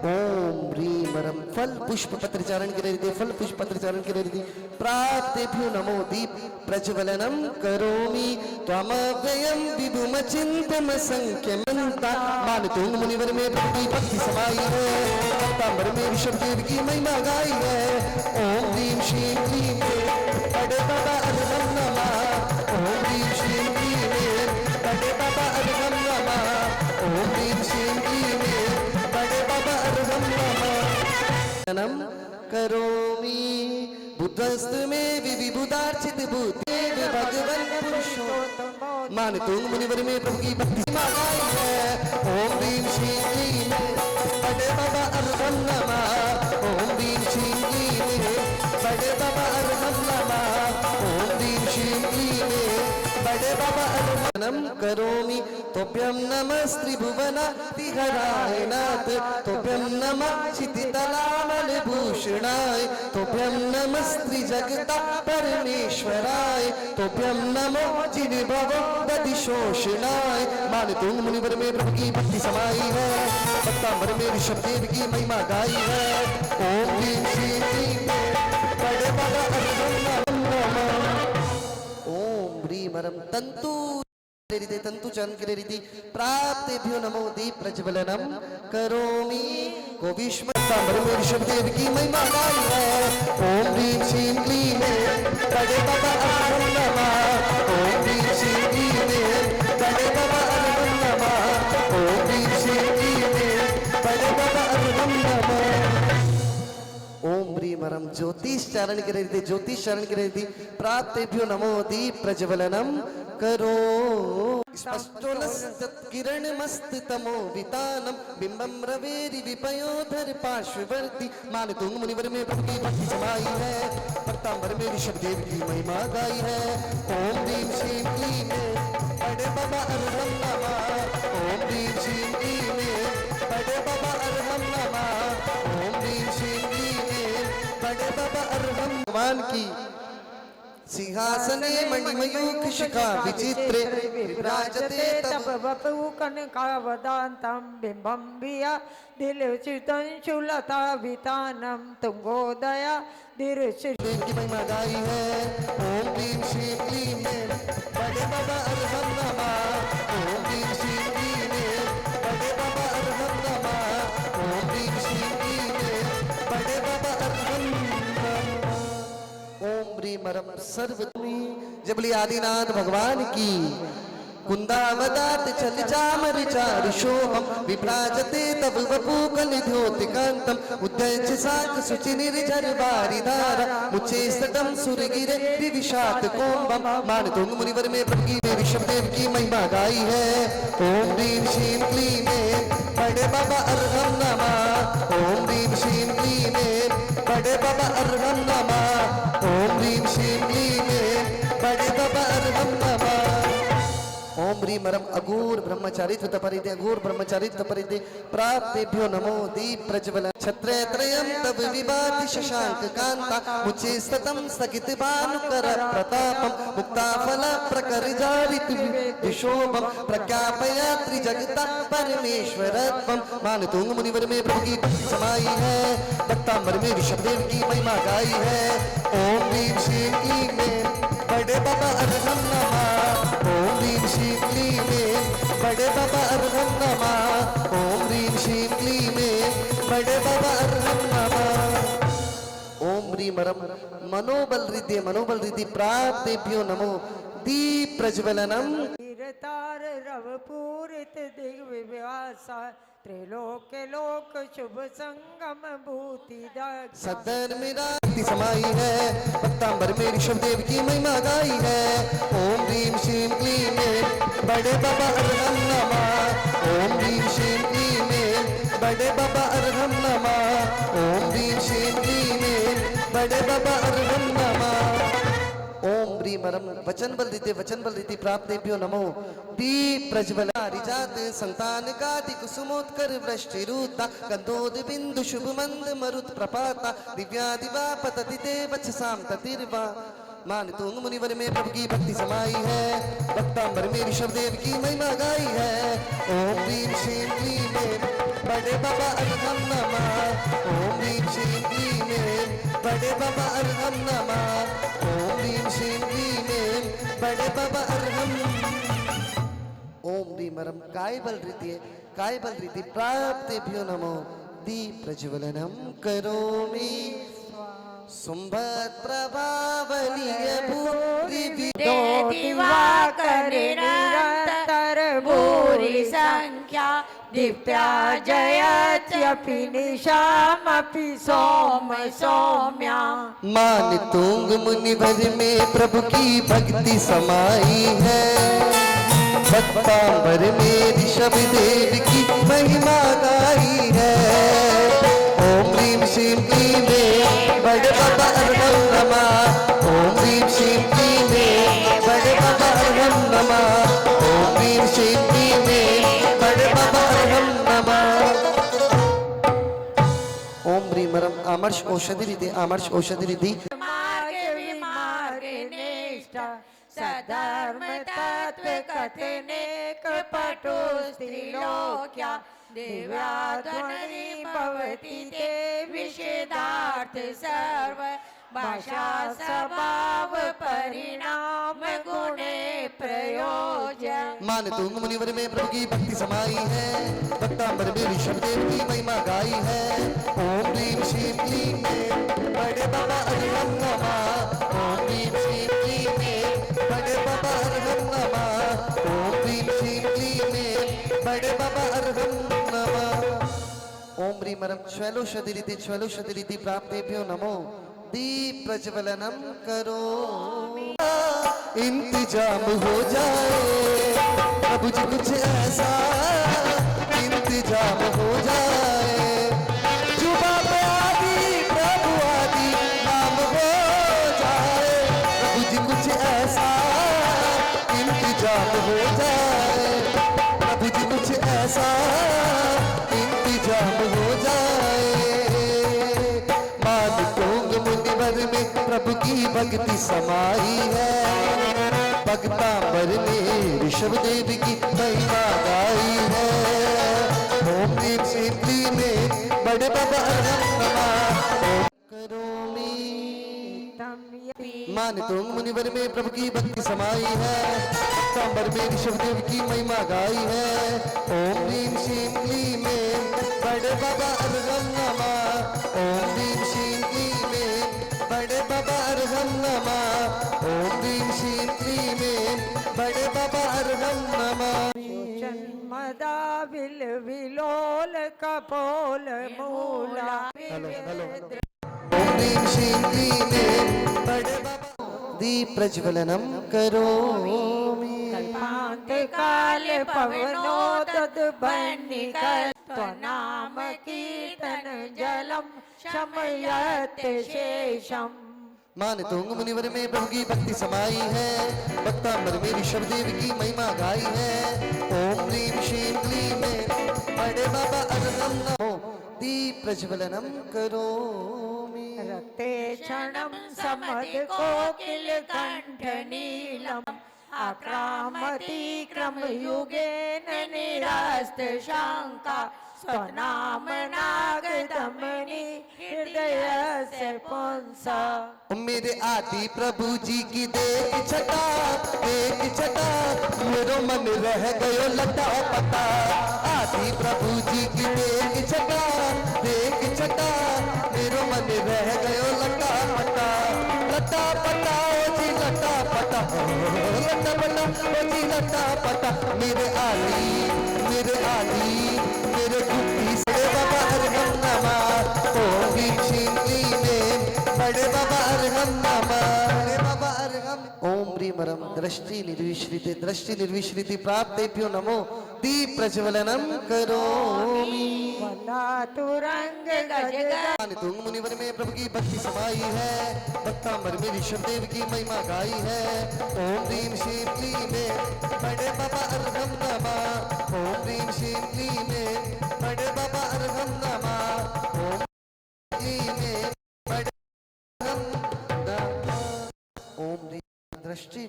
ओम ह्रीं मरम फल पुष्प पत्र चारण की रिद्धि फल पुष्प पत्र चारण की रिद्धि प्राप्तेभ्यो नमो। दीप प्रज्वलनम करोमि त्वमव्ययं विभुमचिन्त्यम संख्यमन्ता। मानतुंग मुनिवर में प्रभु की भक्ति समाई है, पट्टांबर में ऋषभ देव की महिमा गाई है। ओम ह्रीं श्रीं क्लीं में बड़े बाबा अरहं नमः। ओम ह्रीं श्रीं क्लीं में बड़े बाबा अरहं नमः। ओम ह्रीं श्रीं क्लीं में बड़े बाबा अरहं नमः। नम करोमि बुद्धस्त में विभुदार्चित भूते भगवन पुरुषोत्तम मान तुंग मुनिवर में प्रभु की भक्ति मांगाई है। ओम भीम श्री क्लीम बड़े बाबा अर्हम नमः। ओम भीम श्री क्लीम बड़े बाबा अर्हम नमः। ओम भीम श्री क्लीम बड़े बाबा अर्हम करोमि तोभ्यं नमः त्रिभुवनाधिहराय नाथ। तोभ्यं नमः क्षितितलामलभूषणाय। तोभ्यं नमः त्रिजगता परमेश्वराय। तोभ्यं नमो जिनभवो दधिशोषणाय। मान तुंग मुनिवर में प्रभु की भक्ति समाई है। पत्तांबर में ऋषभ देव की महिमा गाई है। ओम भीम श्री क्लीम बड़े बाबा अर्हम नमः। ओम ह्रीं मरम तंतु तंतु चंक्रेरिति प्राप्तेभ्यो नमो दीप प्रज्वलनम करोमि। गोविष्मतांबर में ऋषभ देव की महिमा गाई है। ओम भीम श्रीं क्लीं बड़े बाबा अर्हम नमः। ओम भीम श्रीं क्लीं बड़े बाबा अर्हम नमः। ओम भीम श्रीं क्लीं बड़े बाबा अर्हम नमः। ओम ह्रीं मरम ज्योतिष चारण करे ज्योतिष चारण करे प्राप्तेभ्यो नमो दीप प्रज्वलनम करो। किरणमस्तमो वितानम बिंबम रवेरि विपयोधर पार्श्ववर्ती। मान तुंग मुनिवर में प्रभु की भक्ति समाई है। पत्तांबर में ऋषभ देव की महिमा गाई है। ओम भीम श्रीं क्लीं बड़े बाबा अर्हम नमः। ओम भीम श्रीं क्लीं बड़े बाबा अर्हम नमः। ओम भीम श्रीं क्लीं बड़े बाबा अर्हम। भगवान की सिंहासने मणिमयूख शिखा विचित्रे विराजते तब वपु कनकावदान्तं बिंबं विया दिलचितं शूलता वितानं तुंगोदया दिरुचि देव की महिमा गाई है। ओम भीम श्रीं क्लीं बड़े बाबा अर्हम नमः। ओम भीम श्रीं क्लीं बड़े बाबा अर्हम नमः। ओम भीम श्रीं क्लीं बड़े बाबा अर्हम नमः। ओम ह्रीं मरम सर्वमी जबली आदिनाथ भगवान की कुंदावदात चल चामर चारुषोहम विभ्राजते तब वपु कलिधोतिकांतम उद्यच साक सुचि निर्जर बारिधारा मुचे सटम सुरगिरे विविशात कोम्बम। मान तुंग मुनिवर में प्रभु की ऋषभ देव की महिमा गाई है। ओम भीम श्रीं क्लीं बड़े बाबा अर्हम नमः। ओम भीम श्रीं क्लीं बड़े बाबा अर्हम नमः। ओम भीम श्रीं क्लीं बड़े बाबा अर्हम नमः। ओम ह्रीं मरम अघोर ब्रह्मचारित्व तपरिते अघोर ब्रह्मचारित्व तपरिते प्राप्तेभ्यो नमो दीप प्रज्वलन। छत्रत्रयं तव विभाति शशांक कांता मुचे सतम स्थगित भानुकर प्रतापम मुक्ताफल प्रकरजारित विशोभम प्रज्ञापया त्रिजगता परमेश्वरत्वम। मान तुंग मुनिवर में प्रभु की भक्ति समाई है। दत्तांबर में ऋषभ देव की महिमा गाई है। ओम भीम श्रीं क्लीं बड़े बाबा अर्हम नमः। ओम भीम श्रीं क्लीं बड़े बाबा अर्हम नमः। ओम भीम श्रीं क्लीं बड़े बाबा अर्हम नमः। ओम ह्रीं मरम मनोबल रिद्धि प्राप्तेभ्यो नमो दीप प्रज्वलनम। तार रव पूरित दिग्विवासा त्रिलोक लोक शुभ संगम भूति सदन मेरा समाई है। पत्तांबर में ऋषभ देव की महिमा गाई है। ओम भीम श्रीं क्लीं बड़े बाबा अर्हम नमः। ओम भीम श्रीं क्लीं बड़े बाबा अर्हम नमः। ओम भीम श्रीं क्लीं बड़े बाबा अर्हम नमः। ओम ह्रीं मरम वचन बल रीति प्राप्तेभ्यो नमो दीप प्रज्वला रिजात संतान गादि कुसुमोत्कर वृष्टिरूता गंधोद बिंदु शुभ मंद मरुत प्रपाता दिव्यादिवा पतति ते वचसाम ततिर्वा। मान तुंग मुनिवर में प्रभु की भक्ति समाई है। भक्तांबर में ऋषभ देव की महिमा गाई है। ओम भीम श्रीं क्लीं बड़े बाबा अर्हम नमः। ओम भीम श्रीं क्लीं बड़े बाबा अर्हम नमः। ओम भीम श्रीं क्लीं बड़े बाबा अर्हम। ओम ह्रीं मरम काय बल रीति प्राप्तेभ्यो नमो दीप प्रज्वलनम करोमि। सुंभद्रभावलीय भूरि दिवाकर निरंतर भूरि संख्या दीप्त्या जयत्यपि निशामपि सोम सौम्या। मान तुंग मुनिवर में प्रभु की भक्ति समाई है, भक्तांबर में ऋषभ देव की महिमा गाई है। ओम ह्रीं श्रीं क्लीं में बड़े बाबा अर्हं नमः। ओम ह्रीं श्रीं क्लीं में बड़े बाबा अर्हं नमः। ओम ह्रीं श्रीं क्लीं में बड़े बाबा अर्हं नमः। ओम ह्रीं मरम आमर्ष औषधि रिधि आमर्ष औषधि रिधि। सधर्म तत्व कथने कपटो स्त्रीलोक्या। दिव्या ध्वनि भवति ते विषेदार्थ सर्व भाषा स्वभाव परिणाम गुणे प्रयोजन। मान तुंग मुनिवर में प्रभु की भक्ति समाई है, भक्तांबर में ऋषभ देव की महिमा गाई है। ओम ह्रीं श्रीं क्लीं में बड़े बाबा अर्हं नमः। ओम ह्रीं श्रीं क्लीं में बड़े बाबा अर्हं नमः। ओम ह्रीं श्रीं क्लीं में बड़े बाबा अर्हं नमः। ओम ह्रीं मरम श्वैलोषधि रिधि प्राप्तेभ्यो नमो। दीप प्रज्वलनम करो, इंतजाम हो जाए प्रभु जी कुछ ऐसा इंतजाम हो जाए। जुबा पे आदि प्रभु आदि नाम हो जाए, प्रभु जी कुछ ऐसा इंतजाम हो जाए। प्रभु जी कुछ ऐसा इंतजाम हो जाए। मान तुंग मुनिवर में प्रभु की भक्ति समाई है, भक्तांबर में ऋषभ देव की महिमा गाई है। ओम ह्रीं श्रीं क्लीं में बड़े बाबा अर्हं नमः। करोमि मान तुंग मुनिवर में प्रभु की भक्ति समाई है, भक्तांबर में ऋषभ देव की महिमा गाई है। ओम ह्रीं श्रीं क्लीं में बड़े बाबा अर्हं नमः। ओम ह्रीं श्रीं क्लीं में बड़े बाबा अर्हं नमः। ओम ह्रीं श्रीं क्लीं में बड़े बाबा अर्हं नमः। जन्मदा विल विलोल कपोल मूला। ओम ह्रीं श्रीं क्लीं में बड़े बाबा दीप प्रज्वलनम करोमि। कल्पांत काल पवनो तद्बन्निकल् त्वनाम कीर्तन जलम शमयत शेषम। मान तुंग मुनिवर में प्रभु की भक्ति समाई है, भक्तांबर में ऋषभ देव की महिमा गाई है। ओम ह्रीं श्रीं क्लीं में बड़े बाबा अर्हं नमो। दीप प्रज्वलनम करोमि। रक्ते क्षणम समद कोकिल कंठ नीलम। आक्रामति क्रम युगेन निरस्त शंका। स्वनाम नाग दमनी हृदय से पुंसा। मेरे आदि प्रभु जी की देख छटा एक छटा, मेरो मन रह गयो लटा पटा। आदि प्रभु जी की देख छटा मेरो मन रह गयो लटा पटा। लटा पटा ओ जी लटा पटा, लटा पटा ओ जी लटा पटा। मेरे आली मेरे गुप्ती से बाबा अर्हं नमः। ओम ह्रीं श्रीं क्लीं में बड़े बाबा अर्हं नमः। बड़े बाबा अर्हं। ओम ह्रीं मरम दृष्टि निर्विश्रिति प्राप्तेभ्यो नमो। दीप प्रज्वलनम करोमि। तुरंग गज तुंग मुनिवर में प्रभु की भक्ति समाई है, भक्तांबर में ऋषभ देव की महिमा गाई है। ओम ह्रीं श्रीं क्लीं में बड़े बाबा अर्हं नमः। ओम ह्रीं श्रीं क्लीं में बड़े बाबा अर्हं नमः। ओम क्लीं में बड़े अर्हं नमः। ओम ह्रीं दृष्टि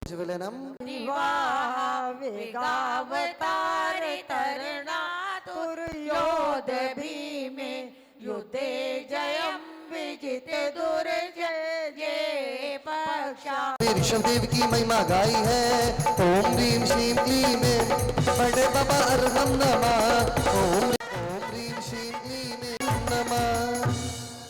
प्रज्वलनम। वेगावतार तरणा तुर्योध भीमे। युद्धे जयम विजित दुर्जय जय पक्षा। ऋषभ देव की महिमा गाई है। ओम ह्रीं श्रीं क्लीं में बड़े बाबा अर्हं नमः। ओम ह्रीं श्रीं क्लीं में नमः।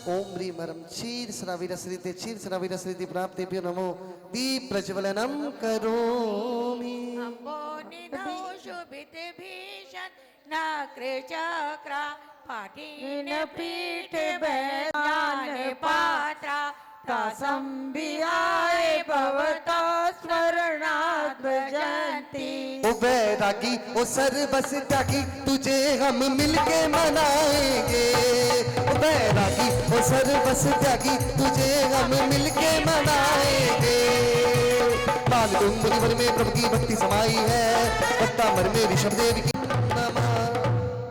ओम ह्रीमरम क्षीर श्राविरश्रिते क्षीर श्राविरश्रिति प्राप्तेभ्यो नमो दीप प्रज्वलनम करोमि। अम्बोनिधौ शुभितभीषण नक्र चक्रा पाठीन पीठ ज्ञान पात्रा संभियाए भवतो स्मरणात् भजन्ति। ओ बैरागी ओ सर्वस त्यागी तुझे हम मिलके मनाएंगे। ओ बैरागी ओ सर्वस त्यागी तुझे हम मिलके मनाएंगे। बाल मुनिवर में प्रभु की भक्ति समाई है, पत्तामर में ऋषभ देव की नमः।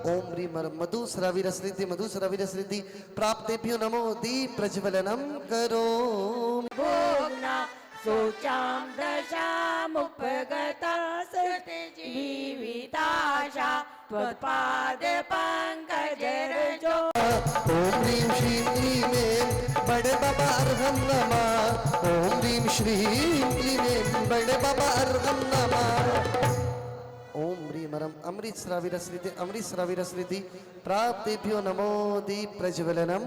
ओम ह्रीमरम मधुस्राविरश्रिति मधुस्राविरश्रिति प्राप्तेभ्यो नमो दीप प्रज्वलनम करोमि। भोग्ना सोचां दशामुपगता सृति जीविताशा त्वत्पाद पंकज रजो। ओम ह्रीं श्रीं क्लीं ऐं बड़े बाबा अर्हं नमः। ओम ह्रीं श्रीं क्लीं ऐं बड़े बाबा अर्हं नमः। ओम ह्रीमरम अमृत श्राविरश्रिति अमृत श्राविरश्रिति प्राप्तेभ्यो नमो दीप प्रज्वलनम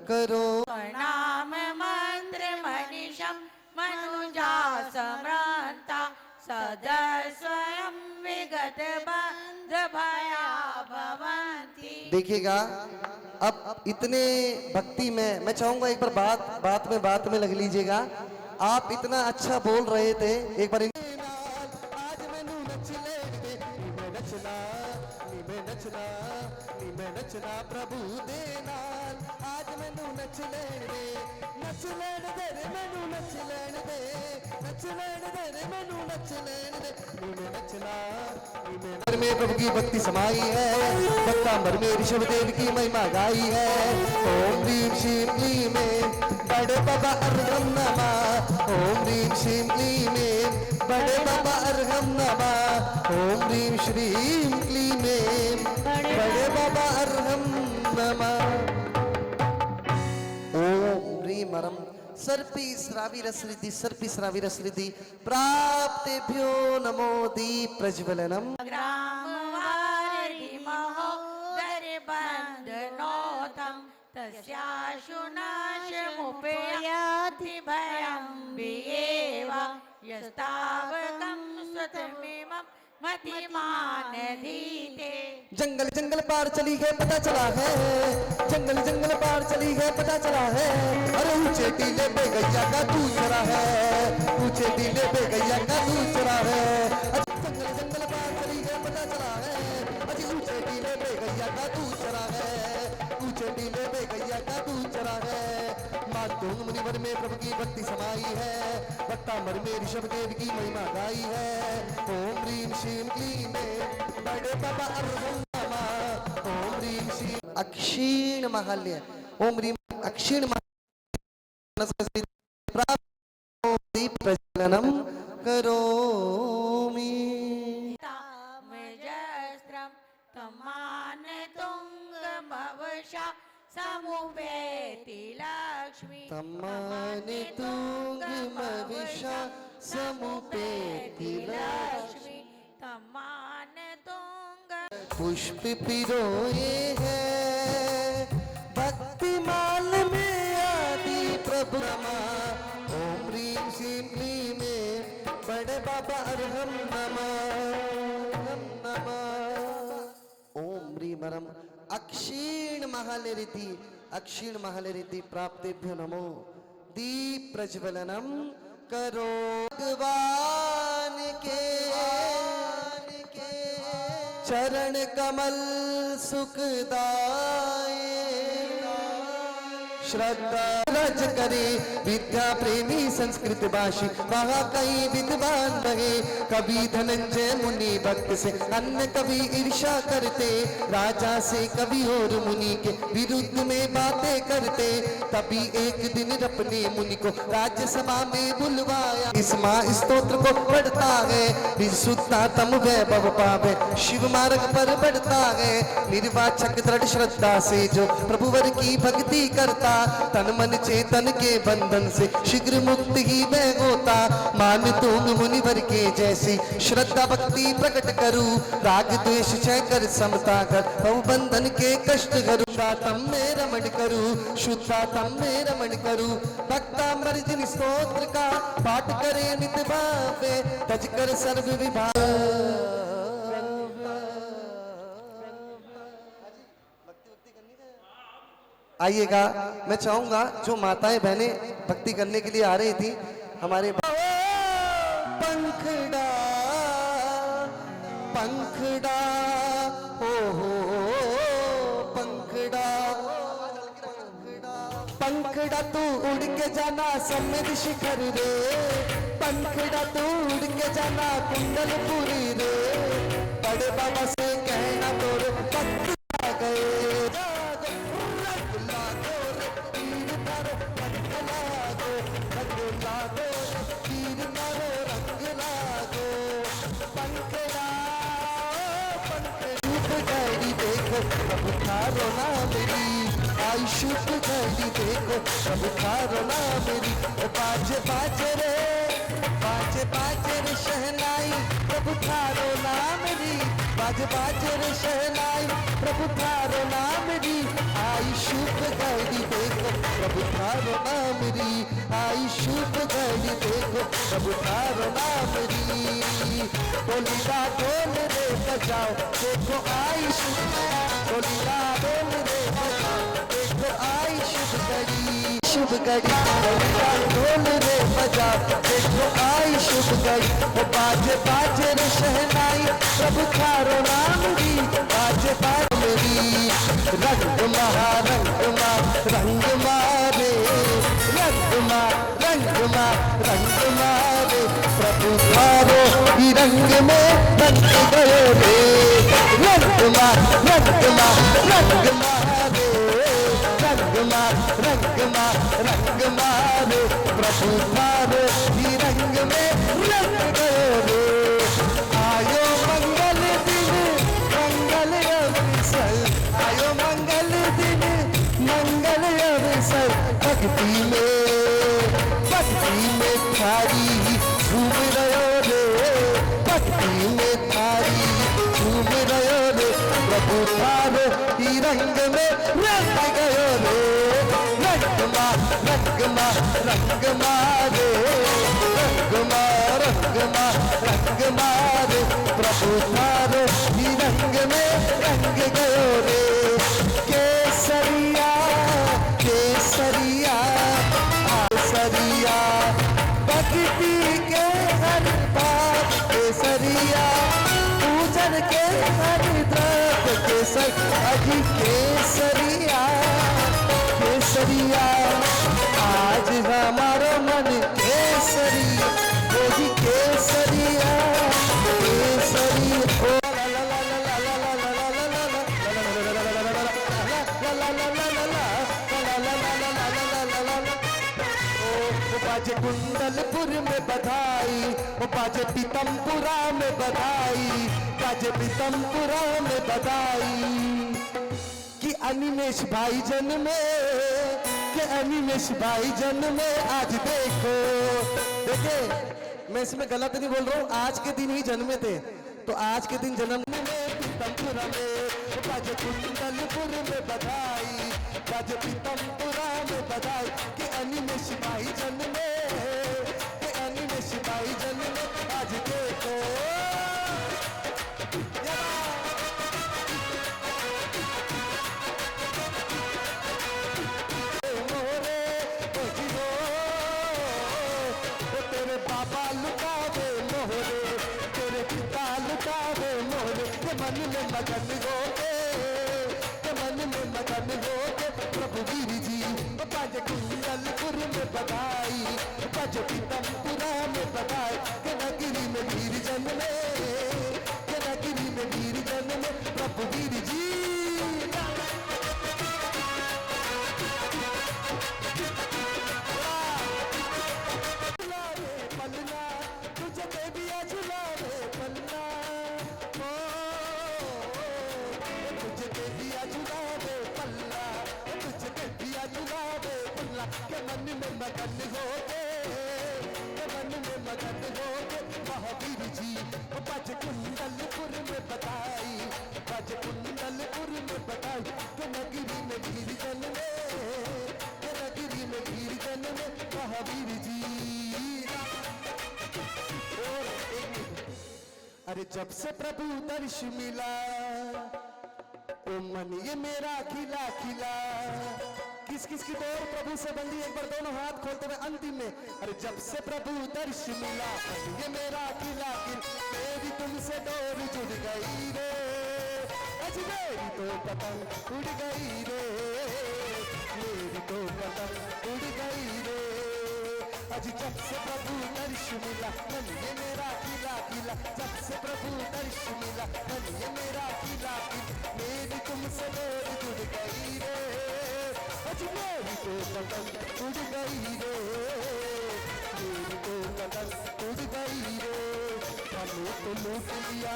करो। नाम मंत्र मनीषम मनुजा समृता सदा स्वयं विगत बंध भया भवन्ति। देखिएगा अब इतने भक्ति में मैं चाहूंगा एक बार बात में लग लीजिएगा। आप इतना अच्छा बोल रहे थे, एक बार आज मैनू नचना प्रभु दे नाल। आज मैनू नच लैण दे रे मैनू नच लैण दे रे मैनू नच लैण दे। मैं नचना में प्रभु की भक्ति समाई है, पत्तांबर में ऋषभ देव की महिमा गाई है। ओम ह्रीं श्रीं क्लीं में बड़े बाबा अर्हं नमः। ओम ह्रीं श्रीं क्लीं में बड़े बाबा अर्हं नमः। ओम ह्रीं श्रीं क्लीं में बड़े बाबा अर्हं नमः। ओम ह्रीमरम सर्पी श्राविरश्रिति प्राप्तेभ्यो नमो दीप प्रज्वलनम। ग्रामवारि महोदरबन्धनोतं तस्याशु नाशमुपयाति भयं विएव यस्तावकं स्वतमिमं मतिमान धीते। जंगल पार चली है पता चला है, जंगल पार चली है पता चला है। अरे ऊंचे टीले पे गैया का तू चरा है, ऊंचे टीले पे गैया का तू चरा है। जंगल पार चली है पता चला है, अजी ऊंचे टीले पे गैया का तू चरा है, ऊंचे टीले पे गैया का तू चरा है। मातुंग मुनिवर में प्रभु की भक्ति समाई है, पत्तांबर में ऋषभ देव की महिमा गाई है। ओम ह्रीं श्रीं क्लीं में बड़े बाबा अर्हं नमः। ओम ह्रीं श्रीं अक्षीण महाल्य ओम ह्रीं अक्षीण दीप प्रज्वलनम करोमि। तामजस्त्रं तमान तुंग भवशा समुपेति लक्ष्मी। तमान तुंग भवशा समुपेति लक्ष्मी। तमान तुंग पुष्प पिरोए हैं भक्ति माल में आदि प्रभु नमः। ओम ह्रीं श्रीं क्लीं में बड़े बाबा अर्हं नमः। ओम ह्रीमरम अक्षीण महाले रीति प्राप्तेभ्यो नमो दीप प्रज्वलनम करो। भगवान के चरण कमल सुखदाए श्रद्धा रज करे विद्या प्रेमी संस्कृत भाषी वहाँ कई विद्वान बहे। कभी धनंजय मुनि भक्त से अन्य कभी ईर्षा करते, राजा से कभी और मुनि के विरुद्ध में बातें करते। तभी एक दिन अपने मुनि को राज्यसभा में बुलवाया। इस माँ स्तोत्र को पढ़ता है विशुद्धातम वैभव पावे, शिव मार्ग पर बढ़ता है। निर्वाचक दृढ़ श्रद्धा से जो प्रभुवर की भक्ति करता तन मन चेतन के बंधन से शीघ्र मुक्ति ही मैं होता। मान तुम मुनिवर के जैसी श्रद्धा भक्ति प्रकट करूं, राग द्वेष क्षय कर समता कर भव बंधन के कष्ट करूं। तम में रमण करूं, शुद्धा तम में रमण करूं, भक्ता मर्जिन स्तोत्र का पाठ करे नित भावे, तज कर सर्व विभाग। आइएगा, मैं चाहूंगा जो माताएं बहनें भक्ति करने के लिए आ रही थी हमारे पंखड़ा पंखड़ा हो पंखड़ा पंखड़ा तू उड़ के जाना समित शिखर रे, पंखड़ा तू उड़ के जाना कुंडलपुरी रे, बड़े बाबा से कहना तोरे भक्त आ गए। प्रभु थारो ना मेरी आयुष्युत घड़ी देखो, प्रभु थारो ना मेरी बाजे बाजे रे शहनाई, प्रभु थारो ना मेरी बाजे बाजे रे शहनाई, प्रभु थारो ना मेरी आयुष्युत घड़ी देखो, प्रभु थारो ना मेरी आयुष्युत घड़ी देखो, प्रभु थारो ना मेरी। बोलीला ढोल रे बजाओ देखो आई बोलीला ढोल रे बजाओ देखो आई शुभ घड़ी, शुभ घड़ी बोलीला ढोल रे बजाओ देखो आई शुभ घड़ी। वो बाजे बाजे रे शहनाई, प्रभु थारो नाम दी बाजे बाजे मेरी। रंग महारंग मा रंग मारे, रंग मारे, प्रभु थारो ही रंग में रंग गयो रे, रंग मारे, रंग मारे, प्रभु थारो ही रंग में रंग गयो रे। आयो मंगल दिन मंगल अवसर, आयो मंगल दिन मंगल अवसर, भक्ति में थारी झूम रहो रे, भक्ति में थारी झूम रहो रे, प्रभु थारो ही रंग में रंग गयो रे। रंग मारे, रंग मारे, प्रभु थारो ही रंग में रंग गयो रे। केसरिया केसरिया केसरिया भक्ति के हर बात केसरिया, पूजन के हर द्रव्य केसर अजी केसरिया केसरिया। आज हमारा मन केसरिया वो जी केसरिया केसरिया। बाजे कुंडलपुर में बधाई, वो बाजे पीतमपुरा में बधाई, बाजे पीतमपुरा में बधाई। कि अनिमेश भाई जन्मे, कि अनिमेश भाई जन्मे आज देखो। देखे मैं इसमें गलत नहीं बोल रहा हूँ, आज के दिन ही जन्मे थे, तो आज के दिन जन्म में पीतमपुरा में बाजे कुंडलपुर में बधाई, बाजे पीतमपुरा में बधाई। कि अनिमेश भाई जन्मे, कि अनिमेश भाई जन्मे आज देखो। तेरे बाबा लुटावे मोहरे, तेरे पिता लुटावे मोहरे, के मन में मगन हो गए, के मन में मगन हो गए। प्रभु वीर जी बाजे कुंडलपुर में बधाई, बाजे पीतमपुरा में बधाई। के नगरी में वीर जन्मे, के नगरी में वीर जन्मे, प्रभु वीर जी। पलना तुझे देविया झुलावे पलना, तुझे देविया झुलावे पलना, तुझे देविया झुलावे माला के मन में मगन हो गए, के मन में मगन हो गए। महावीर जी बज कुंडलपुर में बताई, बज कुंडलपुर में बताई के नगरी में वीर जन्मे, के नगरी में वीर जन्मे महावीर जी। और अरे जब से प्रभु दर्श मिला ओ मन ये मेरा खिला खिला। किस किस की डोर प्रभु से बंधी, एक बार दोनों हाथ खोलते हुए अंतिम में। अरे जब से प्रभु दर्श मिला ये मेरा खिला खिला, मेरी तुमसे डोर जुड़ गई रे, आज मेरी तो पतंग उड़ गई रे, मेरी तो पतंग उड़ गई रे। आज जब से प्रभु दर्श मिला मन ये मेरा खिला खिला, जब से प्रभु दर्श मिला मन ये मेरा खिला खिला, मेरी तुमसे डोर जुड़ गई रे, आज मेरी तो पतंग उड़ गई रे, मेरी तो पतंग उड़ गई रे। हमें तो लूट लिया,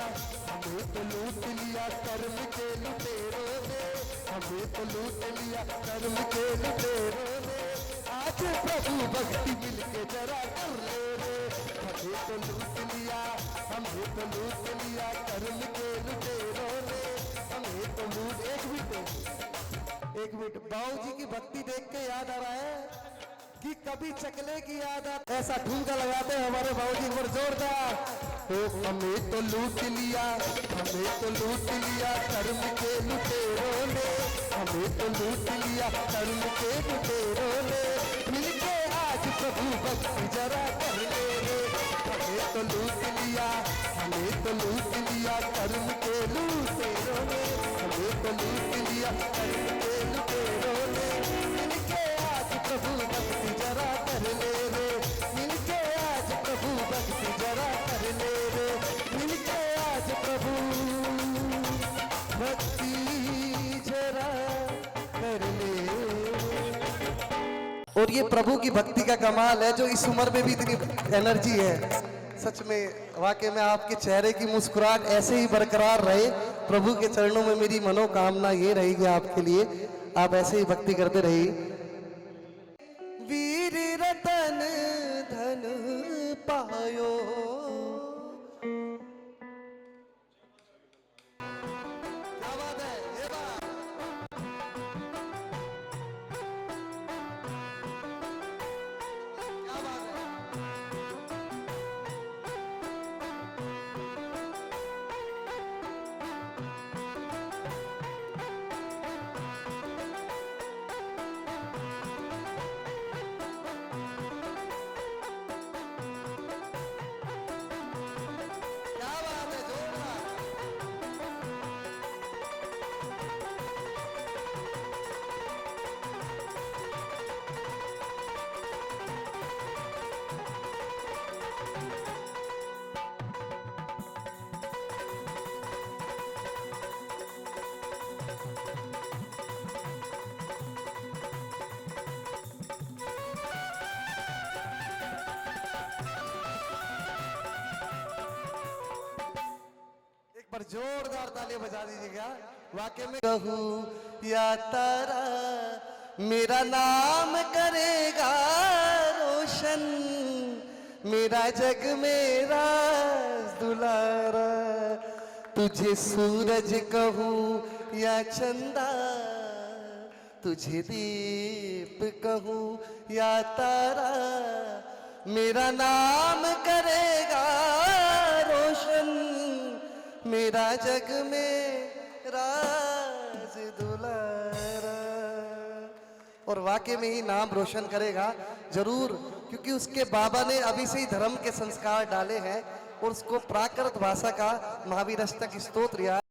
हमें तो लूट लिया कर्म के लुटेरों ने, हमें तो लूट लिया कर्म के लुटेरों ने। आज प्रभु भक्ति मिलके जरा कर ले रे, हमें तो लूट लिया, हमें तो लूट लिया कर्म के लुटेरों ने, हमें तो लूट। एक मिनट बाबू जी की भक्ति देख के याद आ रहा है कि कभी चकले की याद आ, ऐसा ठुमका लगाते हैं हमारे बाबू जी पर जोरदार। तो हमें तो लूट लिया, हमें तो लूट लिया कर्म के लुटेरों ने, हमें तो लूट लिया कर्म के लुटेरों ने। मिलके आज प्रभु भक्ति जरा कर ले रे, हमें तो लूट लिया, हमें तो लूट लिया कर्म के लुटेरों ने, हमें तो लूट लिया कर्म के लुटेरों ने। मिलके आज प्रभु भक्ति जरा कर ले रे, मिलके आज प्रभु भक्ति जरा कर ले रे, मिलके आज प्रभु भक्ति जरा कर ले। और ये प्रभु की भक्ति का कमाल है जो इस उम्र में भी इतनी एनर्जी है। सच में वाकई में आपके चेहरे की मुस्कुराहट ऐसे ही बरकरार रहे। प्रभु के चरणों में मेरी मनोकामना ये रहेगी आपके लिए, आप ऐसे ही भक्ति करते रहिए। वीर रतन धन पायो, क्या बात है, ये बात क्या बात है। क्या बात है, जोरदार। एक बार जोरदार ताली बजा दीजिएगा। वाकई में कहूँ या तारा मेरा नाम करेगा रोशन, मेरा जग मेरा दुलारा। तुझे सूरज कहूँ या चंदा, तुझे दीप कहूँ या तारा, मेरा नाम करेगा रोशन, मेरा जग में राज दुलारा। और वाकई में ही नाम रोशन करेगा जरूर, क्योंकि उसके बाबा ने अभी से ही धर्म के संस्कार डाले हैं और उसको प्राकृत भाषा का महावीर अष्टक स्तोत्र